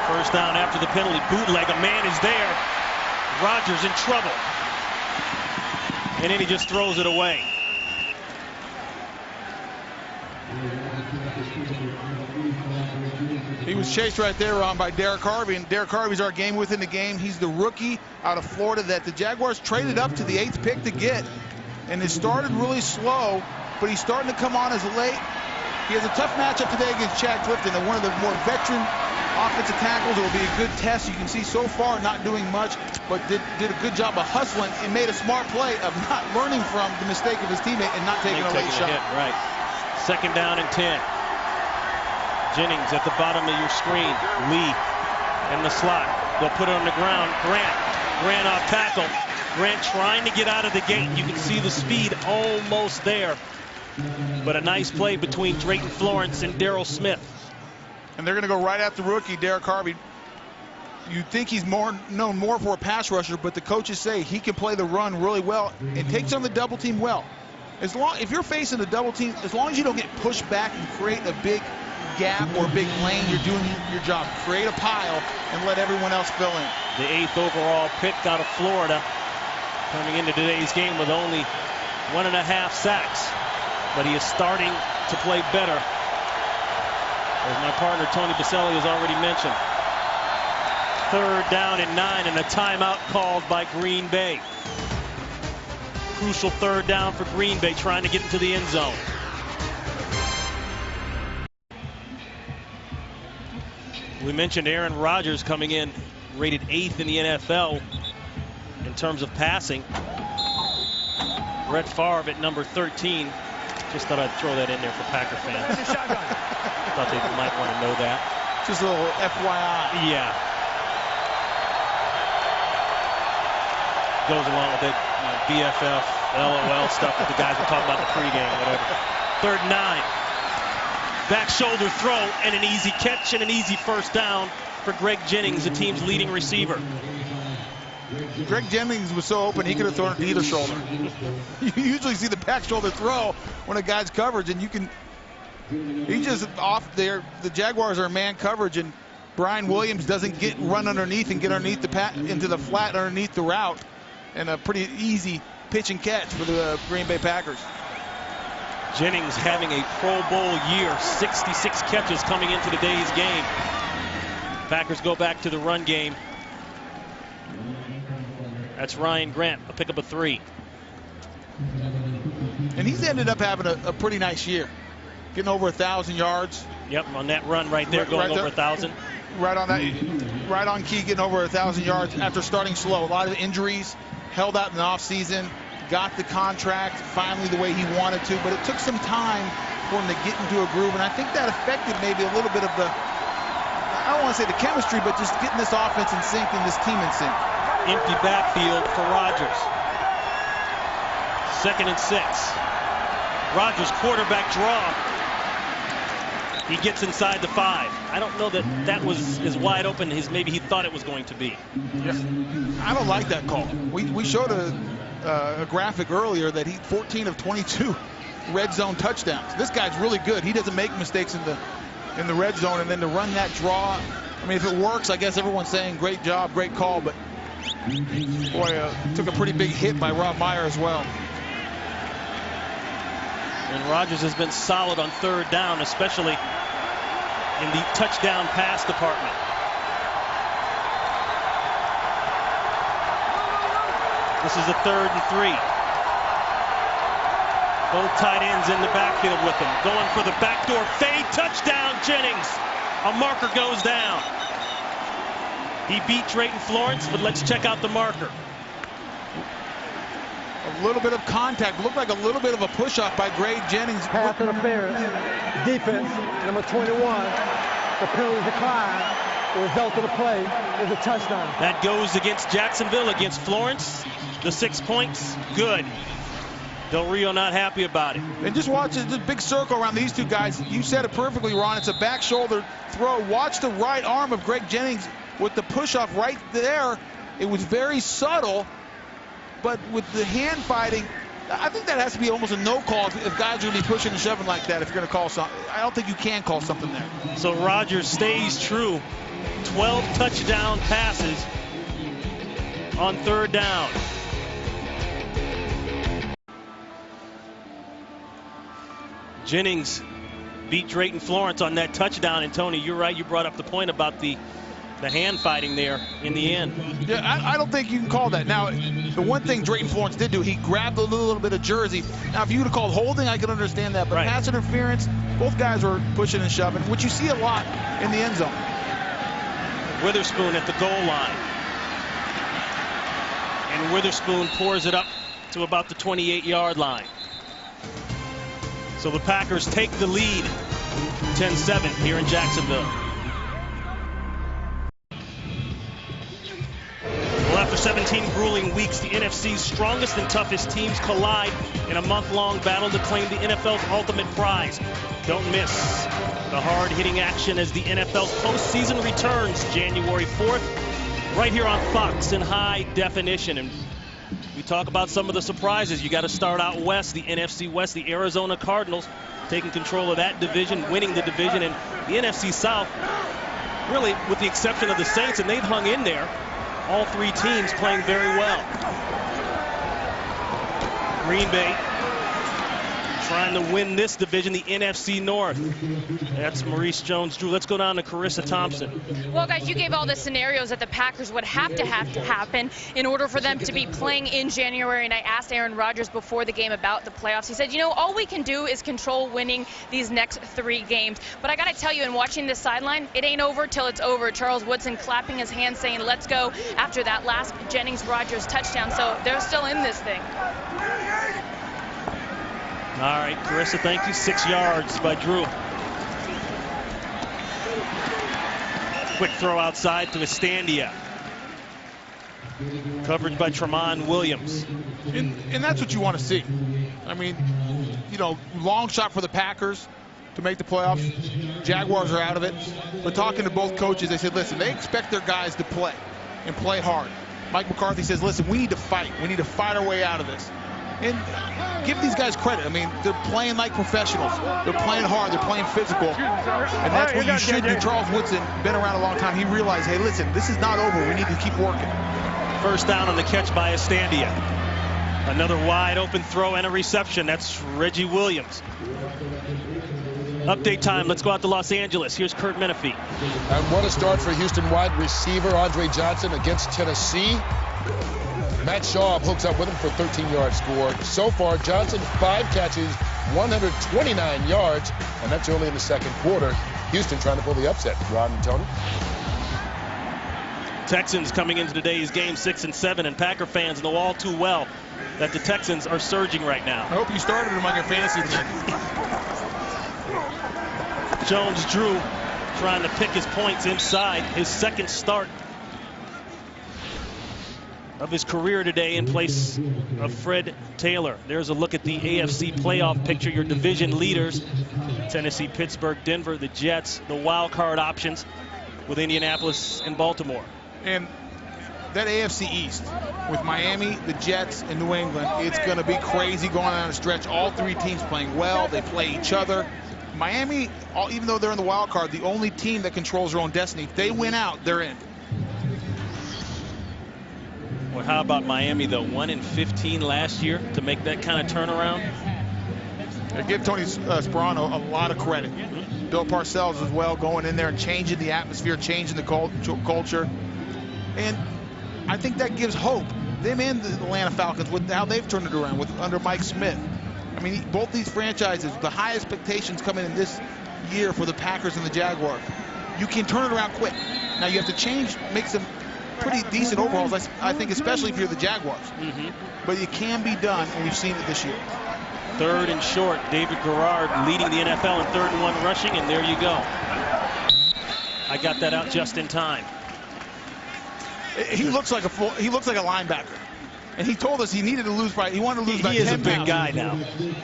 First down after the penalty. Bootleg. A man is there. Rodgers in trouble. And then he just throws it away. He was chased right there, Ron, by Derek Harvey. And Derek Harvey's our game within the game. He's the rookie out of Florida that the Jaguars traded up to the 8th pick to get. And it started really slow, but he's starting to come on as late. He has a tough matchup today against Chad Clifton, and one of the more veteran offensive tackles. It will be a good test. You can see so far not doing much, but did a good job of hustling and made a smart play of not learning from the mistake of his teammate and not taking a late shot. Hit, right. Second down and 10. Jennings at the bottom of your screen. Lee in the slot. They'll put it on the ground. Grant off tackle. Grant trying to get out of the gate. You can see the speed almost there. But a nice play between Drayton Florence and Darryl Smith. And they're going to go right at the rookie, Derek Harvey. You'd think he's known more for a pass rusher, but the coaches say he can play the run really well and takes on the double team well. If you're facing a double team, as long as you don't get pushed back and create a big gap or a big lane, you're doing your job. Create a pile and let everyone else fill in. The 8th overall pick out of Florida. Coming into today's game with only 1.5 sacks, but he is starting to play better, as my partner Tony Baselli has already mentioned. 3rd down and 9, and a timeout called by Green Bay. Crucial 3rd down for Green Bay, trying to get into the end zone. We mentioned Aaron Rodgers coming in rated 8th in the NFL in terms of passing. Brett Favre at number 13. Just thought I'd throw that in there for Packer fans. Thought they might want to know that. Just a little FYI. Yeah. Goes along with it. BFF, LOL stuff that the guys were talking about in the pregame, whatever. 3rd and 9. Back shoulder throw and an easy catch and an easy 1st down for Greg Jennings, the team's leading receiver. Greg Jennings was so open he could have thrown it to either shoulder. You usually see the back shoulder throw when a guy's coverage, and he just off there. The Jaguars are man coverage, and Brian Williams doesn't run underneath and get underneath into the flat underneath the route, and a pretty easy pitch and catch for the Green Bay Packers. Jennings having a Pro Bowl year, 66 catches coming into today's game. Packers go back to the run game. That's Ryan Grant, a pickup of 3. And he's ended up having a pretty nice year, getting over 1,000 yards. Yep, on that run right there, going over 1,000. Right on that, right on key, getting over 1,000 yards after starting slow. A lot of injuries, held out in the offseason, got the contract finally the way he wanted to, but it took some time for him to get into a groove, and I think that affected maybe a little bit of the, I don't want to say the chemistry, but just getting this offense in sync and this team in sync. Empty backfield for Rodgers. 2nd and 6. Rodgers quarterback draw. He gets inside the 5. I don't know that was as wide open as maybe he thought it was going to be. Yeah. I don't like that call. We showed a graphic earlier that he 14 of 22 red zone touchdowns. This guy's really good. He doesn't make mistakes in the red zone, and then to run that draw, I mean, if it works, I guess everyone's saying great job, great call, but boy, took a pretty big hit by Rob Meyer as well. And Rodgers has been solid on 3rd down, especially in the touchdown pass department. This is a 3rd and 3. Both tight ends in the backfield with him. Going for the backdoor fade. Touchdown, Jennings. A marker goes down. He beat Drayton Florence, but let's check out the marker. A little bit of contact. Looked like a little bit of a push-off by Greg Jennings. Pass interference. Defense, number 21. The penalty decline. The result of the play is a touchdown. That goes against Jacksonville, against Florence. The 6 points, good. Del Rio not happy about it. And just watch this big circle around these two guys. You said it perfectly, Ron. It's a back shoulder throw. Watch the right arm of Greg Jennings with the push-off right there. It was very subtle, but with the hand fighting, I think that has to be almost a no call if guys are going to be pushing and shoving like that. If you're going to call something, I don't think you can call something there. So Rodgers stays true. 12 touchdown passes on 3rd down. Jennings beat Drayton Florence on that touchdown, and Tony, you're right, you brought up the point about the hand fighting there in the end. Yeah, I don't think you can call that. Now, the one thing Drayton Florence did do, he grabbed a little bit of jersey. Now, if you would have called holding, I could understand that, but right. Pass interference, both guys were pushing and shoving, which you see a lot in the end zone. Witherspoon at the goal line. And Witherspoon pours it up to about the 28-yard line. So the Packers take the lead 10-7 here in Jacksonville. Well, after 17 grueling weeks, the NFC's strongest and toughest teams collide in a month-long battle to claim the NFL's ultimate prize. Don't miss the hard-hitting action as the NFL's postseason returns January 4th, right here on Fox in high definition. And we talk about some of the surprises. You got to start out west, the NFC West, the Arizona Cardinals taking control of that division, winning the division, and the NFC South, really with the exception of the Saints, and they've hung in there. All 3 teams playing very well. Green Bay trying to win this division, the NFC North. That's Maurice Jones-Drew. Let's go down to Carissa Thompson. Well, guys, you gave all the scenarios that the Packers would have to happen in order for them to be playing in January. And I asked Aaron Rodgers before the game about the playoffs. He said, you know, all we can do is control winning these next 3 games. But I got to tell you, in watching this sideline, it ain't over till it's over. Charles Woodson clapping his hands saying, let's go, after that last Jennings-Rodgers touchdown. So they're still in this thing. All right, Carissa, thank you. 6 yards by Drew. Quick throw outside to Estandia. Coverage by Tremont Williams. And that's what you want to see. I mean, you know, long shot for the Packers to make the playoffs. Jaguars are out of it. But talking to both coaches, they said, listen, they expect their guys to play and play hard. Mike McCarthy says, listen, we need to fight. We need to fight our way out of this. And give these guys credit. I mean, they're playing like professionals. They're playing hard. They're playing physical. And that's what you should do. Charles Woodson, been around a long time. He realized, hey, listen, this is not over. We need to keep working. First down on the catch by Estandia. Another wide open throw and a reception. That's Reggie Williams. Update time. Let's go out to Los Angeles. Here's Kurt Menefee. And what a start for Houston wide receiver Andre Johnson against Tennessee. Matt Schaub hooks up with him for a 13-yard score. So far, Johnson 5 catches, 129 yards, and that's only in the second quarter. Houston trying to pull the upset. Ron and Tony. Texans coming into today's game 6-7, and Packer fans know all too well that the Texans are surging right now. I hope you started him on your fantasy team. Jones-Drew trying to pick his points inside his second start of his career today in place of Fred Taylor. There's a look at the AFC playoff picture. Your division leaders: Tennessee, Pittsburgh, Denver, the Jets, the wild card options with Indianapolis and Baltimore. And that AFC East with Miami, the Jets, and New England, it's going to be crazy going on a stretch. All 3 teams playing well. They play each other. Miami, even though they're in the wild card, the only team that controls their own destiny. If they win out, they're in. Well, how about Miami, though? 1-15 last year to make that kind of turnaround. I give Tony Sperano a lot of credit. Bill Parcells as well, going in there and changing the atmosphere, changing the culture. And I think that gives hope. Them and the Atlanta Falcons with how they've turned it around under Mike Smith. I mean, both these franchises, the high expectations coming in this year for the Packers and the Jaguars. You can turn it around quick. Now you have to change, make some pretty decent overhauls, I think, especially if you're the Jaguars. But it can be done, and we've seen it this year. 3rd and short. David Garrard leading the NFL in 3rd and 1 rushing, and there you go. I got that out just in time. He looks like a linebacker, and he told us he needed to lose by. He wanted to lose by 10 pounds. He is a big guy now.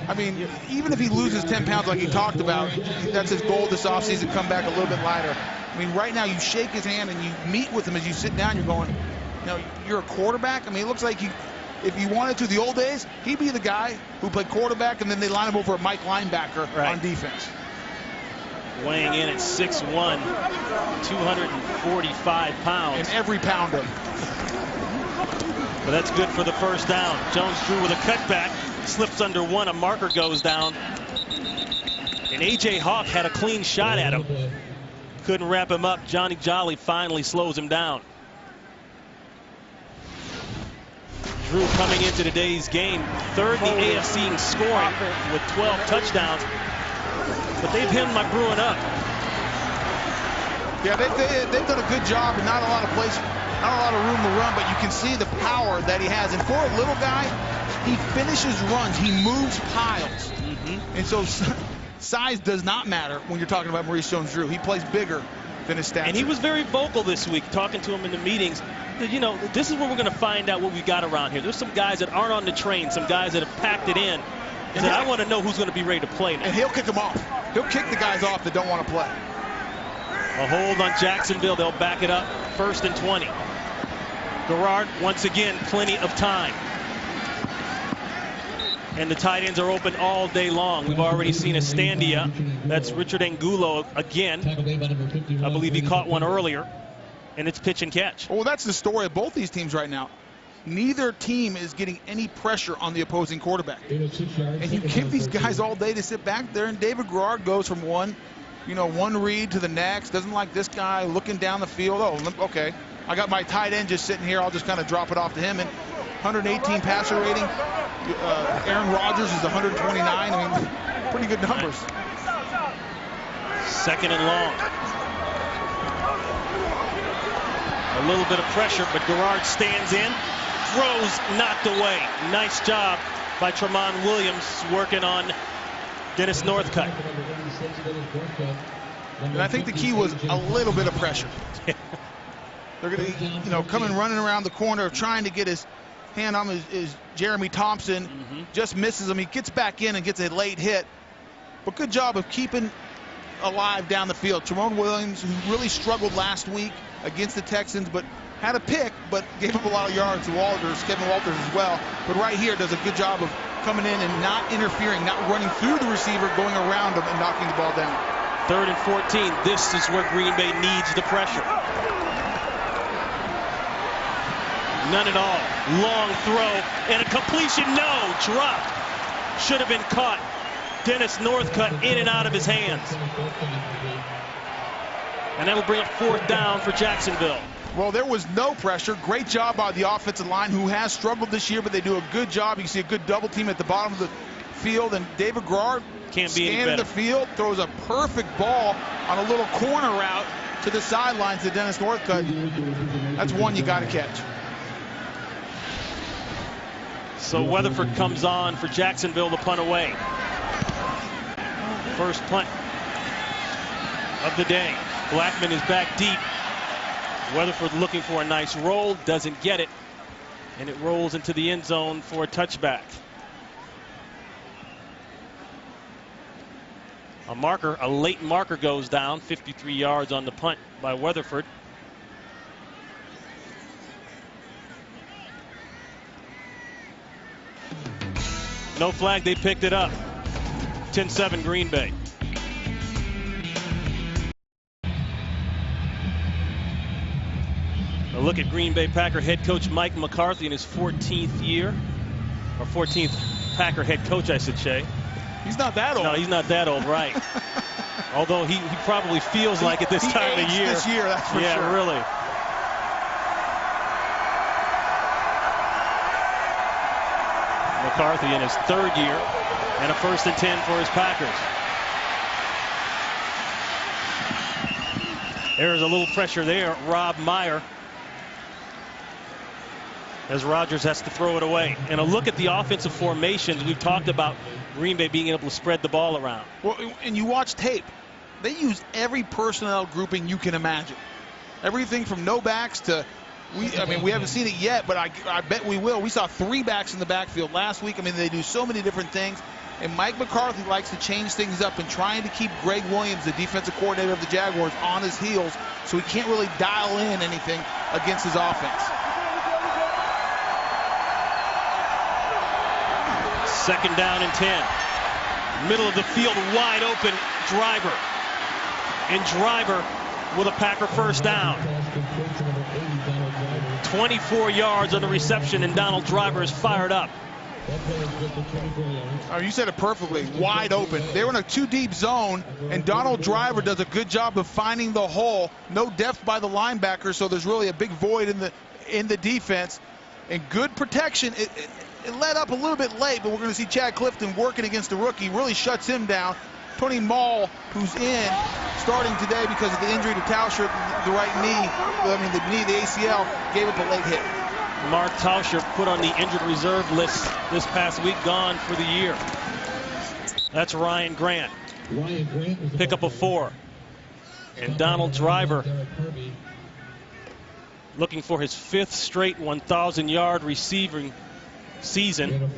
I mean, even if he loses 10 pounds like he talked about, that's his goal this offseason, come back a little bit lighter. I mean, right now you shake his hand and you meet with him as you sit down. You're going, you know, you're a quarterback. I mean, it looks like if you wanted to, the old days, he'd be the guy who played quarterback, and then they line him over at Mike linebacker on defense. Weighing in at 6'1", 245 pounds. And every pound of. But that's good for the first down. Jones-Drew with a cutback, slips under 1. A marker goes down. And A.J. Hawk had a clean shot at him. Couldn't wrap him up. Johnny Jolly finally slows him down. Drew coming into today's game, 3rd in the AFC in scoring with 12 touchdowns. But they've hemmed my Bruin up. Yeah, they've done a good job, and not a lot of room to run, but you can see the power that he has. And for a little guy, he finishes runs. He moves piles. And so size does not matter when you're talking about Maurice Jones-Drew. He plays bigger than his stats. And he was very vocal this week, talking to him in the meetings. You know, this is where we're going to find out what we got around here. There's some guys that aren't on the train, some guys that have packed it in. And I want to know who's going to be ready to play now. And he'll kick them off. He'll kick the guys off that don't want to play. A hold on Jacksonville. They'll back it up. 1st and 20. Garrard, once again, plenty of time. And the tight ends are open all day long. We've already seen Estandia. That's Richard Angulo again. I believe he caught one earlier. And it's pitch and catch. Well, that's the story of both these teams right now. neither team is getting any pressure on the opposing quarterback. And you give these guys all day to sit back there, and David Garrard goes from one read to the next, doesn't like this guy, looking down the field. Oh, okay, I got my tight end just sitting here. I'll just kind of drop it off to him. And 118 passer rating. Aaron Rodgers is 129. I mean, pretty good numbers. Second and long. A little bit of pressure, but Garrard stands in, throws knocked away. Nice job by Tramon Williams working on Dennis Northcutt. And I think the key was a little bit of pressure. They're going to, coming running around the corner, trying to get his hand on is Jeremy Thompson. Just misses him. He gets back in and gets a late hit. But good job of keeping alive down the field. Tramon Williams, who really struggled last week against the Texans, but had a pick, but gave up a lot of yards to Kevin Walters as well. But right here does a good job of coming in and not interfering, not running through the receiver, going around him and knocking the ball down. 3rd and 14. This is where Green Bay needs the pressure. None at all. Long throw and a completion. No, dropped. Should have been caught. Dennis Northcutt in and out of his hands. And that'll bring up 4th down for Jacksonville. Well, there was no pressure. Great job by the offensive line, who has struggled this year, but they do a good job. You can see a good double team at the bottom of the field, and David Garrard can't be any better. Scanning the field, throws a perfect ball on a little corner route to the sidelines to Dennis Northcutt. That's one you got to catch. So Weatherford comes on for Jacksonville to punt away. First punt of the day. Blackman is back deep. Weatherford looking for a nice roll, doesn't get it, and it rolls into the end zone for a touchback. A late marker goes down, 53 yards on the punt by Weatherford. No flag, they picked it up. 10-7 Green Bay. A look at Green Bay Packer head coach Mike McCarthy in his 14th year, or 14th Packer head coach, I should say. He's not that old. No, he's not that old, right? Although he probably feels like it this time of year. This year, that's for sure. Yeah, really. McCarthy in his 3rd year, and a 1st and 10 for his Packers. There's a little pressure there. Rob Meyer, as Rodgers has to throw it away. And a look at the offensive formations. We've talked about Green Bay being able to spread the ball around. Well, and you watch tape. They use every personnel grouping you can imagine. Everything from no backs to, we haven't seen it yet, but I bet we will. We saw 3 backs in the backfield last week. I mean, they do so many different things. And Mike McCarthy likes to change things up and trying to keep Greg Williams, the defensive coordinator of the Jaguars, on his heels, so he can't really dial in anything against his offense. 2nd down and 10. Middle of the field, wide open, Driver. And Driver with a Packer 1st down. 24 yards on the reception, and Donald Driver is fired up. You said it perfectly. Wide open. They were in a 2-deep zone, and Donald Driver does a good job of finding the hole. No depth by the linebacker, so there's really a big void in the defense. And good protection. It let up a little bit late, but we're going to see Chad Clifton working against the rookie. Really shuts him down. Tony Mall, who's in, starting today because of the injury to Tauscher, the right knee. The ACL, gave up a late hit. Mark Tauscher put on the injured reserve list this past week, gone for the year. That's Ryan Grant. Pick up a 4. And Donald Driver looking for his 5th straight 1,000-yard receiving season.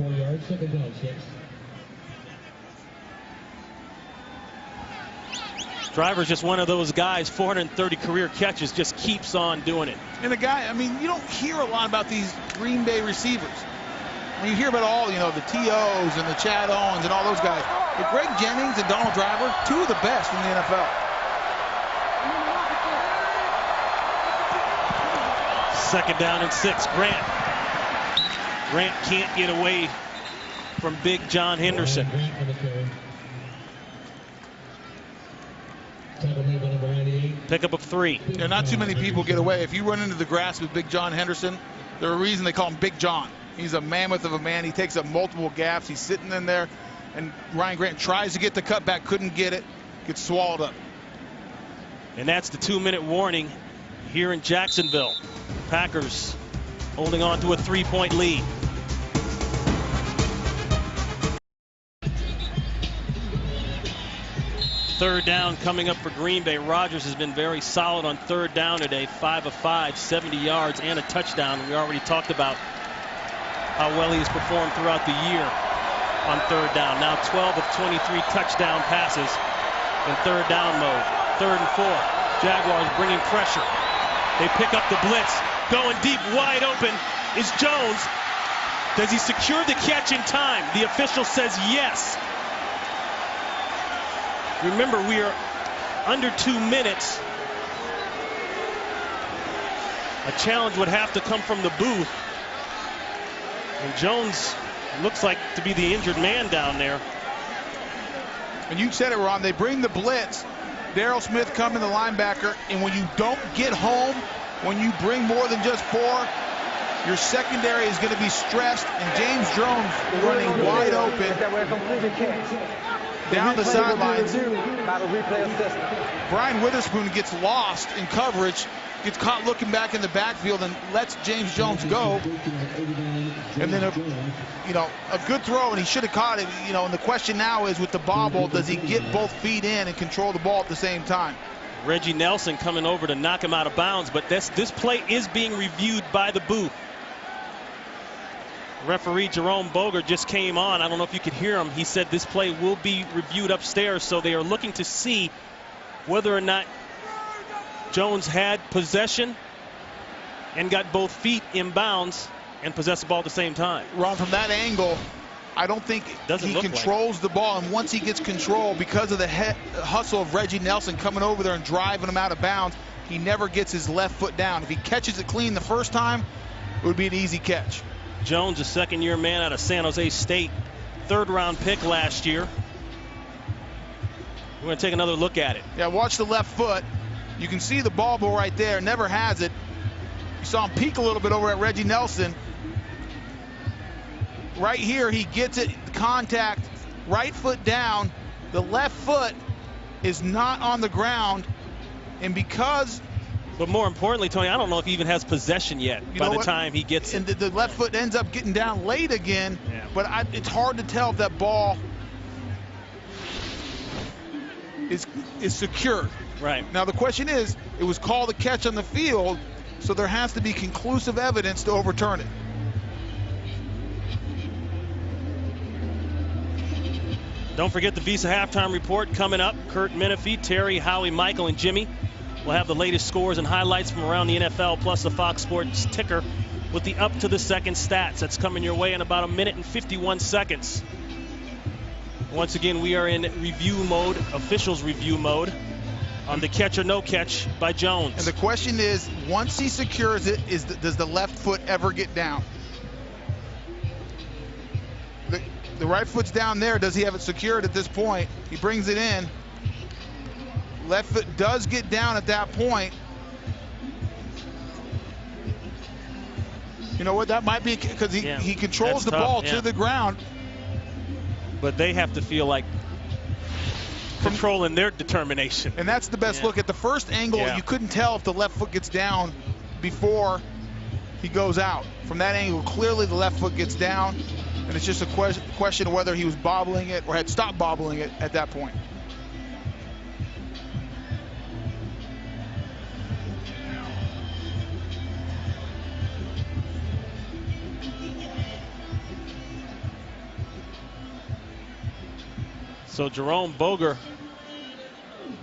Driver's just one of those guys, 430 career catches, just keeps on doing it. And the guy, you don't hear a lot about these Green Bay receivers. You hear about all, the T.O.s and the Chad Owens and all those guys. But Greg Jennings and Donald Driver, 2 of the best in the NFL. 2nd down and 6. Grant Grant can't get away from Big John Henderson. Pickup of 3. Yeah, not too many people get away. If you run into the grass with Big John Henderson, there's a reason they call him Big John. He's a mammoth of a man. He takes up multiple gaps. He's sitting in there, and Ryan Grant tries to get the cutback, couldn't get it, gets swallowed up. And that's the 2-minute warning here in Jacksonville. Packers holding on to a 3-point lead. Third down coming up for Green Bay. Rodgers has been very solid on third down today. 5 of 5, 70 yards and a touchdown. We already talked about how well he has performed throughout the year on third down. Now 12 of 23 touchdown passes in third down mode. 3rd and 4. Jaguars bringing pressure. They pick up the blitz. Going deep, wide open is Jones. Does he secure the catch in time? The official says yes. Remember, we are under 2 minutes. A challenge would have to come from the booth. And Jones looks like to be the injured man down there. And you said it, Ron. They bring the blitz. Darryl Smith coming, the linebacker. And when you don't get home, when you bring more than just 4, your secondary is going to be stressed. And James Jones running wide open. That were a completed catch. Down the sidelines. By the replay assistant. Brian Witherspoon gets lost in coverage, gets caught looking back in the backfield, and lets James Jones go. And then a good throw, and he should have caught it. And the question now is, with the bobble, does he get both feet in and control the ball at the same time? Reggie Nelson coming over to knock him out of bounds, but this play is being reviewed by the booth. Referee Jerome Boger just came on. I don't know if you could hear him. He said this play will be reviewed upstairs, so they are looking to see whether or not Jones had possession and got both feet in bounds and possessed the ball at the same time. Ron, from that angle, I don't think he controls the ball. And once he gets control, because of the hustle of Reggie Nelson coming over there and driving him out of bounds, he never gets his left foot down. If he catches it clean the first time, it would be an easy catch. Jones, a second-year man out of San Jose State, 3rd-round pick last year. We're going to take another look at it. Yeah, watch the left foot. You can see the ball right there. Never has it. You saw him peek a little bit over at Reggie Nelson. Right here, he gets it, contact, right foot down. The left foot is not on the ground. And because... But more importantly, Tony, I don't know if he even has possession yet by the time he gets it. And the left foot ends up getting down late again. Yeah. But it's hard to tell if that ball is secured. Right. Now the question is, it was called a catch on the field, so there has to be conclusive evidence to overturn it. Don't forget the Visa halftime report coming up. Kurt Menefee, Terry, Howie, Michael, and Jimmy will have the latest scores and highlights from around the NFL, plus the Fox Sports ticker with the up to the second stats. That's coming your way in about 1 minute and 51 seconds. Once again, we are in review mode, officials review mode, on the catch or no catch by Jones. And the question is, once he secures it, does the left foot ever get down? The right foot's down there. Does he have it secured at this point? He brings it in. Left foot does get down at that point. You know what? That might be because he controls the ball to the ground. But they have to feel like controlling their determination. And that's the best look. At the first angle, you couldn't tell if the left foot gets down before he goes out. From that angle, clearly the left foot gets down. And it's just a question of whether he was bobbling it or had stopped bobbling it at that point. So Jerome Boger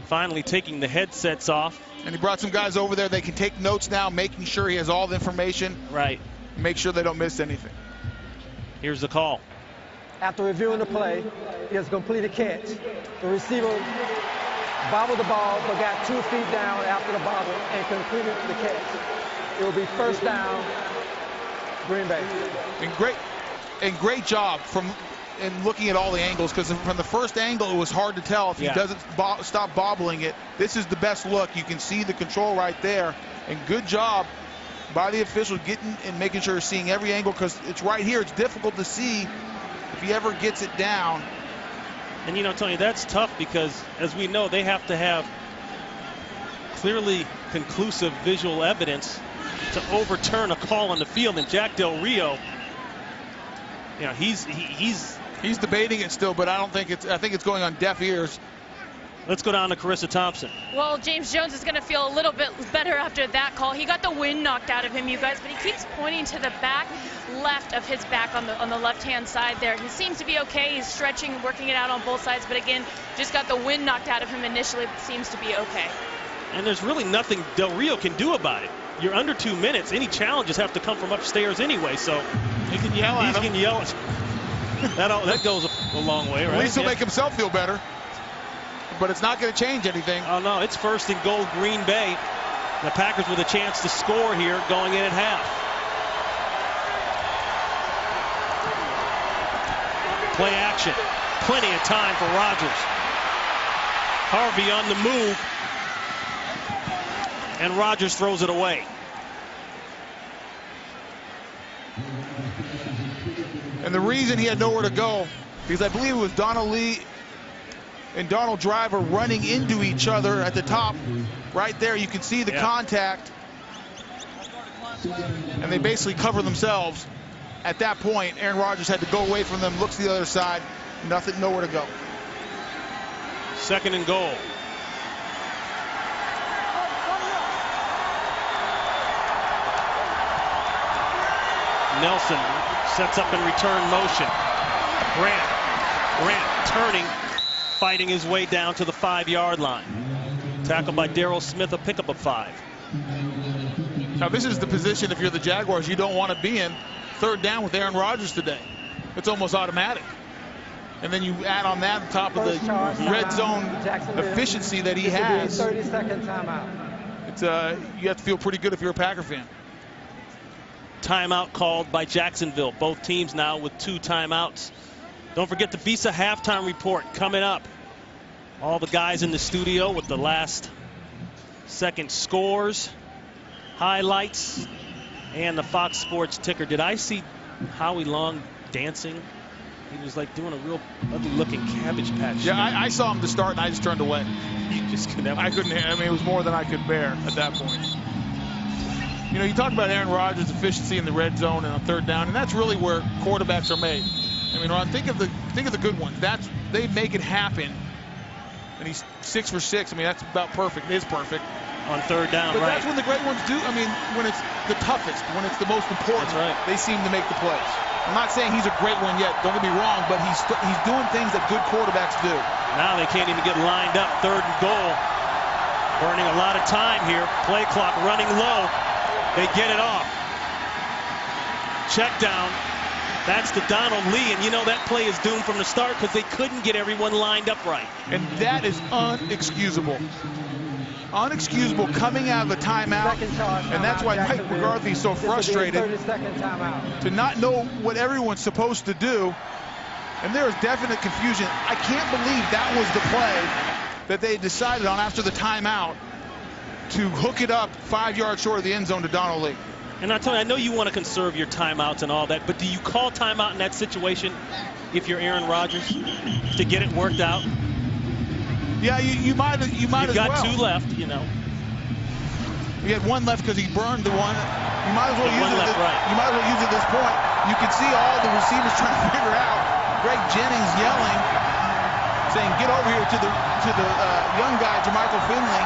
finally taking the headsets off. And he brought some guys over there. They can take notes now, making sure he has all the information. Right. Make sure they don't miss anything. Here's the call. After reviewing the play, he has completed catch. The receiver bobbled the ball but got 2 feet down after the bobble and completed the catch. It will be first down, Green Bay. And great job from looking at all the angles, because from the first angle it was hard to tell if he doesn't stop bobbling it. This is the best look. You can see the control right there, and good job by the official getting and making sure you're seeing every angle, because it's right here. It's difficult to see if he ever gets it down. And you know, Tony, that's tough because, as we know, they have to have clearly conclusive visual evidence to overturn a call on the field. And Jack Del Rio, you know, he's debating it still, but I think it's going on deaf ears. Let's go down to Carissa Thompson. Well, James Jones is going to feel a little bit better after that call. He got the wind knocked out of him, you guys, but he keeps pointing to the back left of his back on the left-hand side there. He seems to be okay. He's stretching, working it out on both sides, but again, just got the wind knocked out of him initially, but seems to be okay. And there's really nothing Del Rio can do about it. You're under 2 minutes. Any challenges have to come from upstairs anyway, so he can yell at him. He can yell at that goes a long way, right? At least he'll make himself feel better. But it's not going to change anything. Oh, no, it's 1st and goal, Green Bay. The Packers with a chance to score here going in at half. Play action. Plenty of time for Rodgers. Harvey on the move. And Rodgers throws it away. And the reason he had nowhere to go, because I believe it was Donald Lee and Donald Driver running into each other at the top. Right there, you can see the contact. And they basically cover themselves. At that point, Aaron Rodgers had to go away from them, looks to the other side, nothing, nowhere to go. 2nd and goal. Nelson sets up in return motion. Grant turning, fighting his way down to the 5-yard line. Tackled by Darrell Smith, a pickup of 5. Now this is the position, if you're the Jaguars, you don't want to be in. 3rd down with Aaron Rodgers today. It's almost automatic. And then you add on that on top of the red zone efficiency that he has. 30-second timeout. It's you have to feel pretty good if you're a Packer fan. Timeout called by Jacksonville. Both teams now with 2 timeouts. Don't forget the Visa halftime report coming up. All the guys in the studio with the last second scores, highlights, and the Fox Sports ticker. Did I see Howie Long dancing? He was like doing a real ugly looking Cabbage Patch. Yeah, I saw him to start and I just turned away. You just couldn't. I couldn't. I mean, it was more than I could bear at that point. You know, you talk about Aaron Rodgers' efficiency in the red zone and on 3rd down, and that's really where quarterbacks are made. I mean, Ron, think of the good ones. They make it happen. And he's 6 for 6. I mean, that's about perfect. It is perfect. On 3rd down, but right. That's when the great ones do. I mean, when it's the toughest, when it's the most important, they seem to make the plays. I'm not saying he's a great one yet. Don't get me wrong, but he's doing things that good quarterbacks do. Now they can't even get lined up. 3rd and goal. Burning a lot of time here. Play clock running low. They get it off. Check down. That's to Donald Lee, and you know that play is doomed from the start because they couldn't get everyone lined up right. And that is unexcusable. Unexcusable coming out of a timeout, and that's why Mike McCarthy is so frustrated 30-second timeout. to not know what everyone's supposed to do. And there is definite confusion. I can't believe that was the play that they decided on after the timeout to hook it up 5 yards short of the end zone to Donald Lee. And I tell you, I know you want to conserve your timeouts and all that, but do you call timeout in that situation if you're Aaron Rodgers to get it worked out? Yeah, you might as well. You've got 2 left, you know. He had 1 left because he burned the one. You might as well use it. You might as well use it at this point. You can see all the receivers trying to figure out. Greg Jennings yelling, saying, "Get over here to the young guy, Jermichael Finley."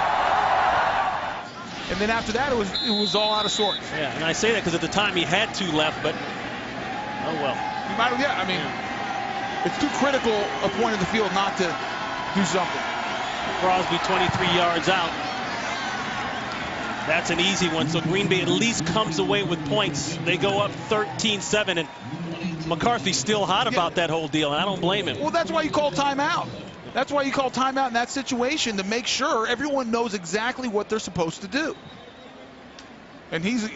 And then after that, it was all out of sorts. Yeah, and I say that because at the time he had 2 left, but oh well. You might, yeah. I mean, it's too critical a point of the field not to do something. Crosby 23 yards out. That's an easy one. So Green Bay at least comes away with points. They go up 13-7, and McCarthy's still hot about that whole deal, and I don't blame him. Well, that's why you call timeout. That's why you call timeout in that situation, to make sure everyone knows exactly what they're supposed to do. And he's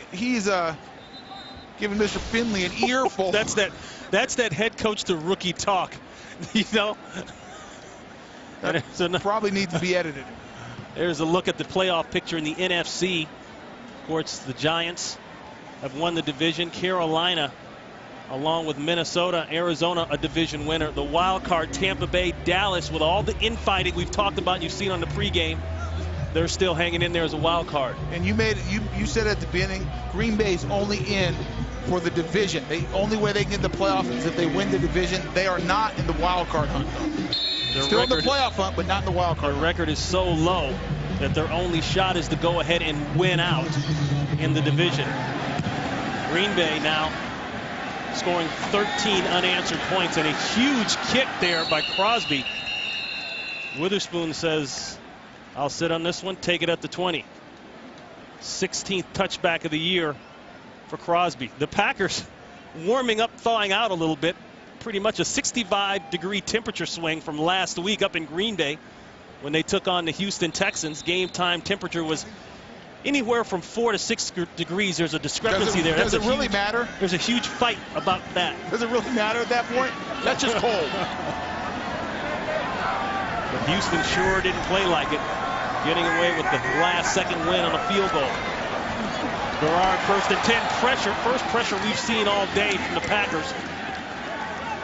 giving Mr. Finley an earful. That's that head coach to rookie talk, you know. That probably needs to be edited. There's a look at the playoff picture in the NFC. Of course, the Giants have won the division. Carolina, along with Minnesota, Arizona, a division winner. The wild card, Tampa Bay, Dallas, with all the infighting we've talked about, you've seen on the pregame, they're still hanging in there as a wild card. And you said at the beginning, Green Bay's only in for the division. The only way they can get the playoffs is if they win the division. They are not in the wild card hunt, though. Still in the playoff hunt, but not in the wild card. Their record is so low that their only shot is to go ahead and win out in the division. Green Bay now scoring 13 unanswered points, and a huge kick there by Crosby. Witherspoon says, I'll sit on this one, take it at the 20. 16th touchback of the year for Crosby. The Packers warming up, thawing out a little bit. Pretty much a 65-degree temperature swing from last week up in Green Bay when they took on the Houston Texans. Game time temperature was anywhere from 4 to 6 degrees. There's a discrepancy there. Does it really matter? There's a huge fight about that. Does it really matter at that point? That's just cold. But Houston sure didn't play like it, getting away with the last-second win on a field goal. Garrard, 1st and 10, pressure. First pressure we've seen all day from the Packers.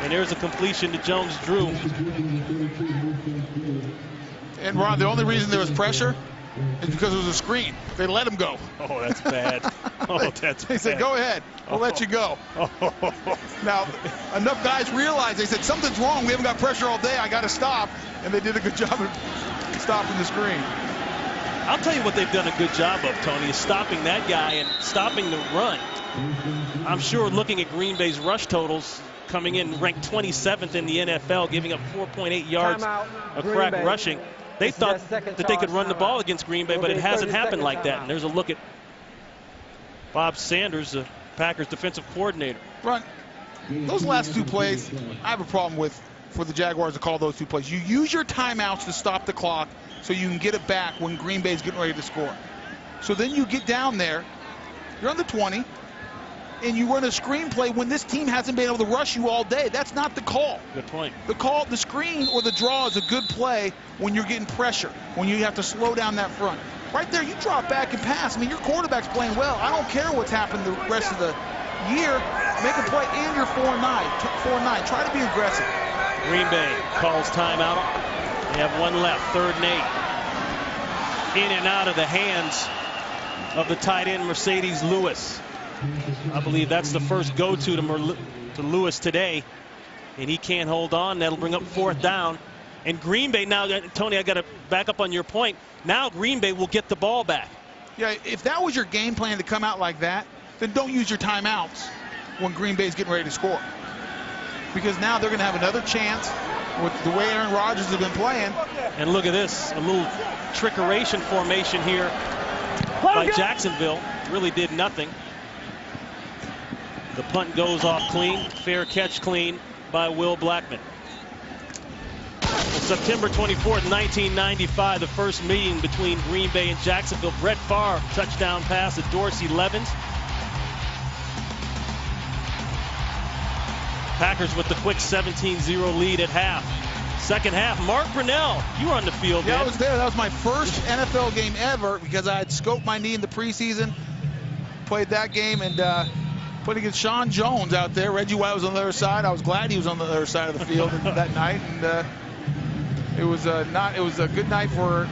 And there's a completion to Jones-Drew. And Ron, the only reason there was pressure is because it was a screen. They let him go. Oh, that's bad. Oh, that's bad. They said, go ahead. We'll let you go. Now, enough guys realized, they said, something's wrong. We haven't got pressure all day. I got to stop. And they did a good job of stopping the screen. I'll tell you what they've done a good job of, Tony, is stopping that guy and stopping the run. I'm sure looking at Green Bay's rush totals, coming in ranked 27th in the NFL, giving up 4.8 yards of crack rushing. They thought that they could run the ball against Green Bay, but it hasn't happened like that. And there's a look at Bob Sanders, the Packers defensive coordinator. Ron, those last 2 plays, I have a problem with for the Jaguars to call those 2 plays. You use your timeouts to stop the clock so you can get it back when Green Bay's getting ready to score. So then you get down there, you're on the 20, and you run a screen play when this team hasn't been able to rush you all day. That's not the call. Good point. The screen or the draw is a good play when you're getting pressure, when you have to slow down that front. Right there, you drop back and pass. I mean, your quarterback's playing well. I don't care what's happened the rest of the year. Make a play, and you're 4-9. 4-9. Try to be aggressive. Green Bay calls timeout. They have 1 left, 3rd and 8. In and out of the hands of the tight end Mercedes Lewis. I believe that's the first go-to to Lewis today, and he can't hold on. That'll bring up 4th down. And Green Bay now, Tony, I got to back up on your point. Now Green Bay will get the ball back. Yeah, if that was your game plan to come out like that, then don't use your timeouts when Green Bay's getting ready to score. Because now they're going to have another chance with the way Aaron Rodgers has been playing. And look at this, a little trickeration formation here by Jacksonville. Really did nothing. The punt goes off clean. Fair catch clean by Will Blackman. Well, September 24th, 1995, the first meeting between Green Bay and Jacksonville. Brett Favre, touchdown pass to Dorsey Levens. Packers with the quick 17-0 lead at half. Second half, Mark Brunell, you were on the field, man. Yeah, I was there. That was my first NFL game ever because I had scoped my knee in the preseason. Played that game and played against Sean Jones out there. Reggie White was on the other side. I was glad he was on the other side of the field that night. And it was a good night for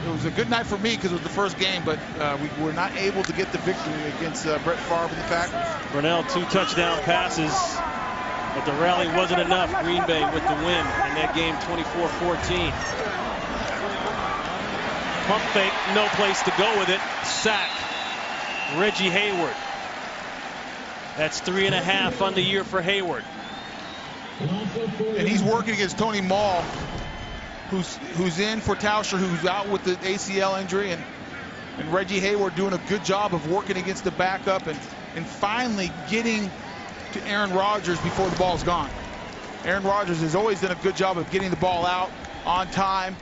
me because it was the first game, but we were not able to get the victory against Brett Favre and the Packers. Brunell, 2 touchdown passes. But the rally wasn't enough. Green Bay with the win in that game, 24-14. Pump fake, no place to go with it. Sack. Reggie Hayward. That's 3.5 on the year for Hayward. And he's working against Tony Mall, who's in for Tauscher, who's out with the ACL injury, and Reggie Hayward doing a good job of working against the backup and finally getting to Aaron Rodgers before the ball's gone. Aaron Rodgers has always done a good job of getting the ball out on time.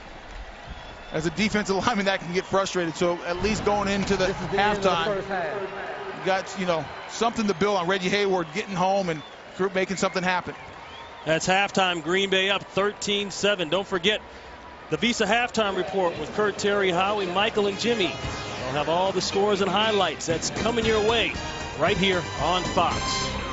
As a defensive lineman, that can get frustrated. So at least going into the halftime, got, you know, something to build on. Reggie Hayward getting home and group making something happen. That's halftime. Green Bay up 13-7. Don't forget the Visa halftime report with Kurt, Terry, Howie, Michael, and Jimmy. We'll have all the scores and highlights. That's coming your way right here on Fox.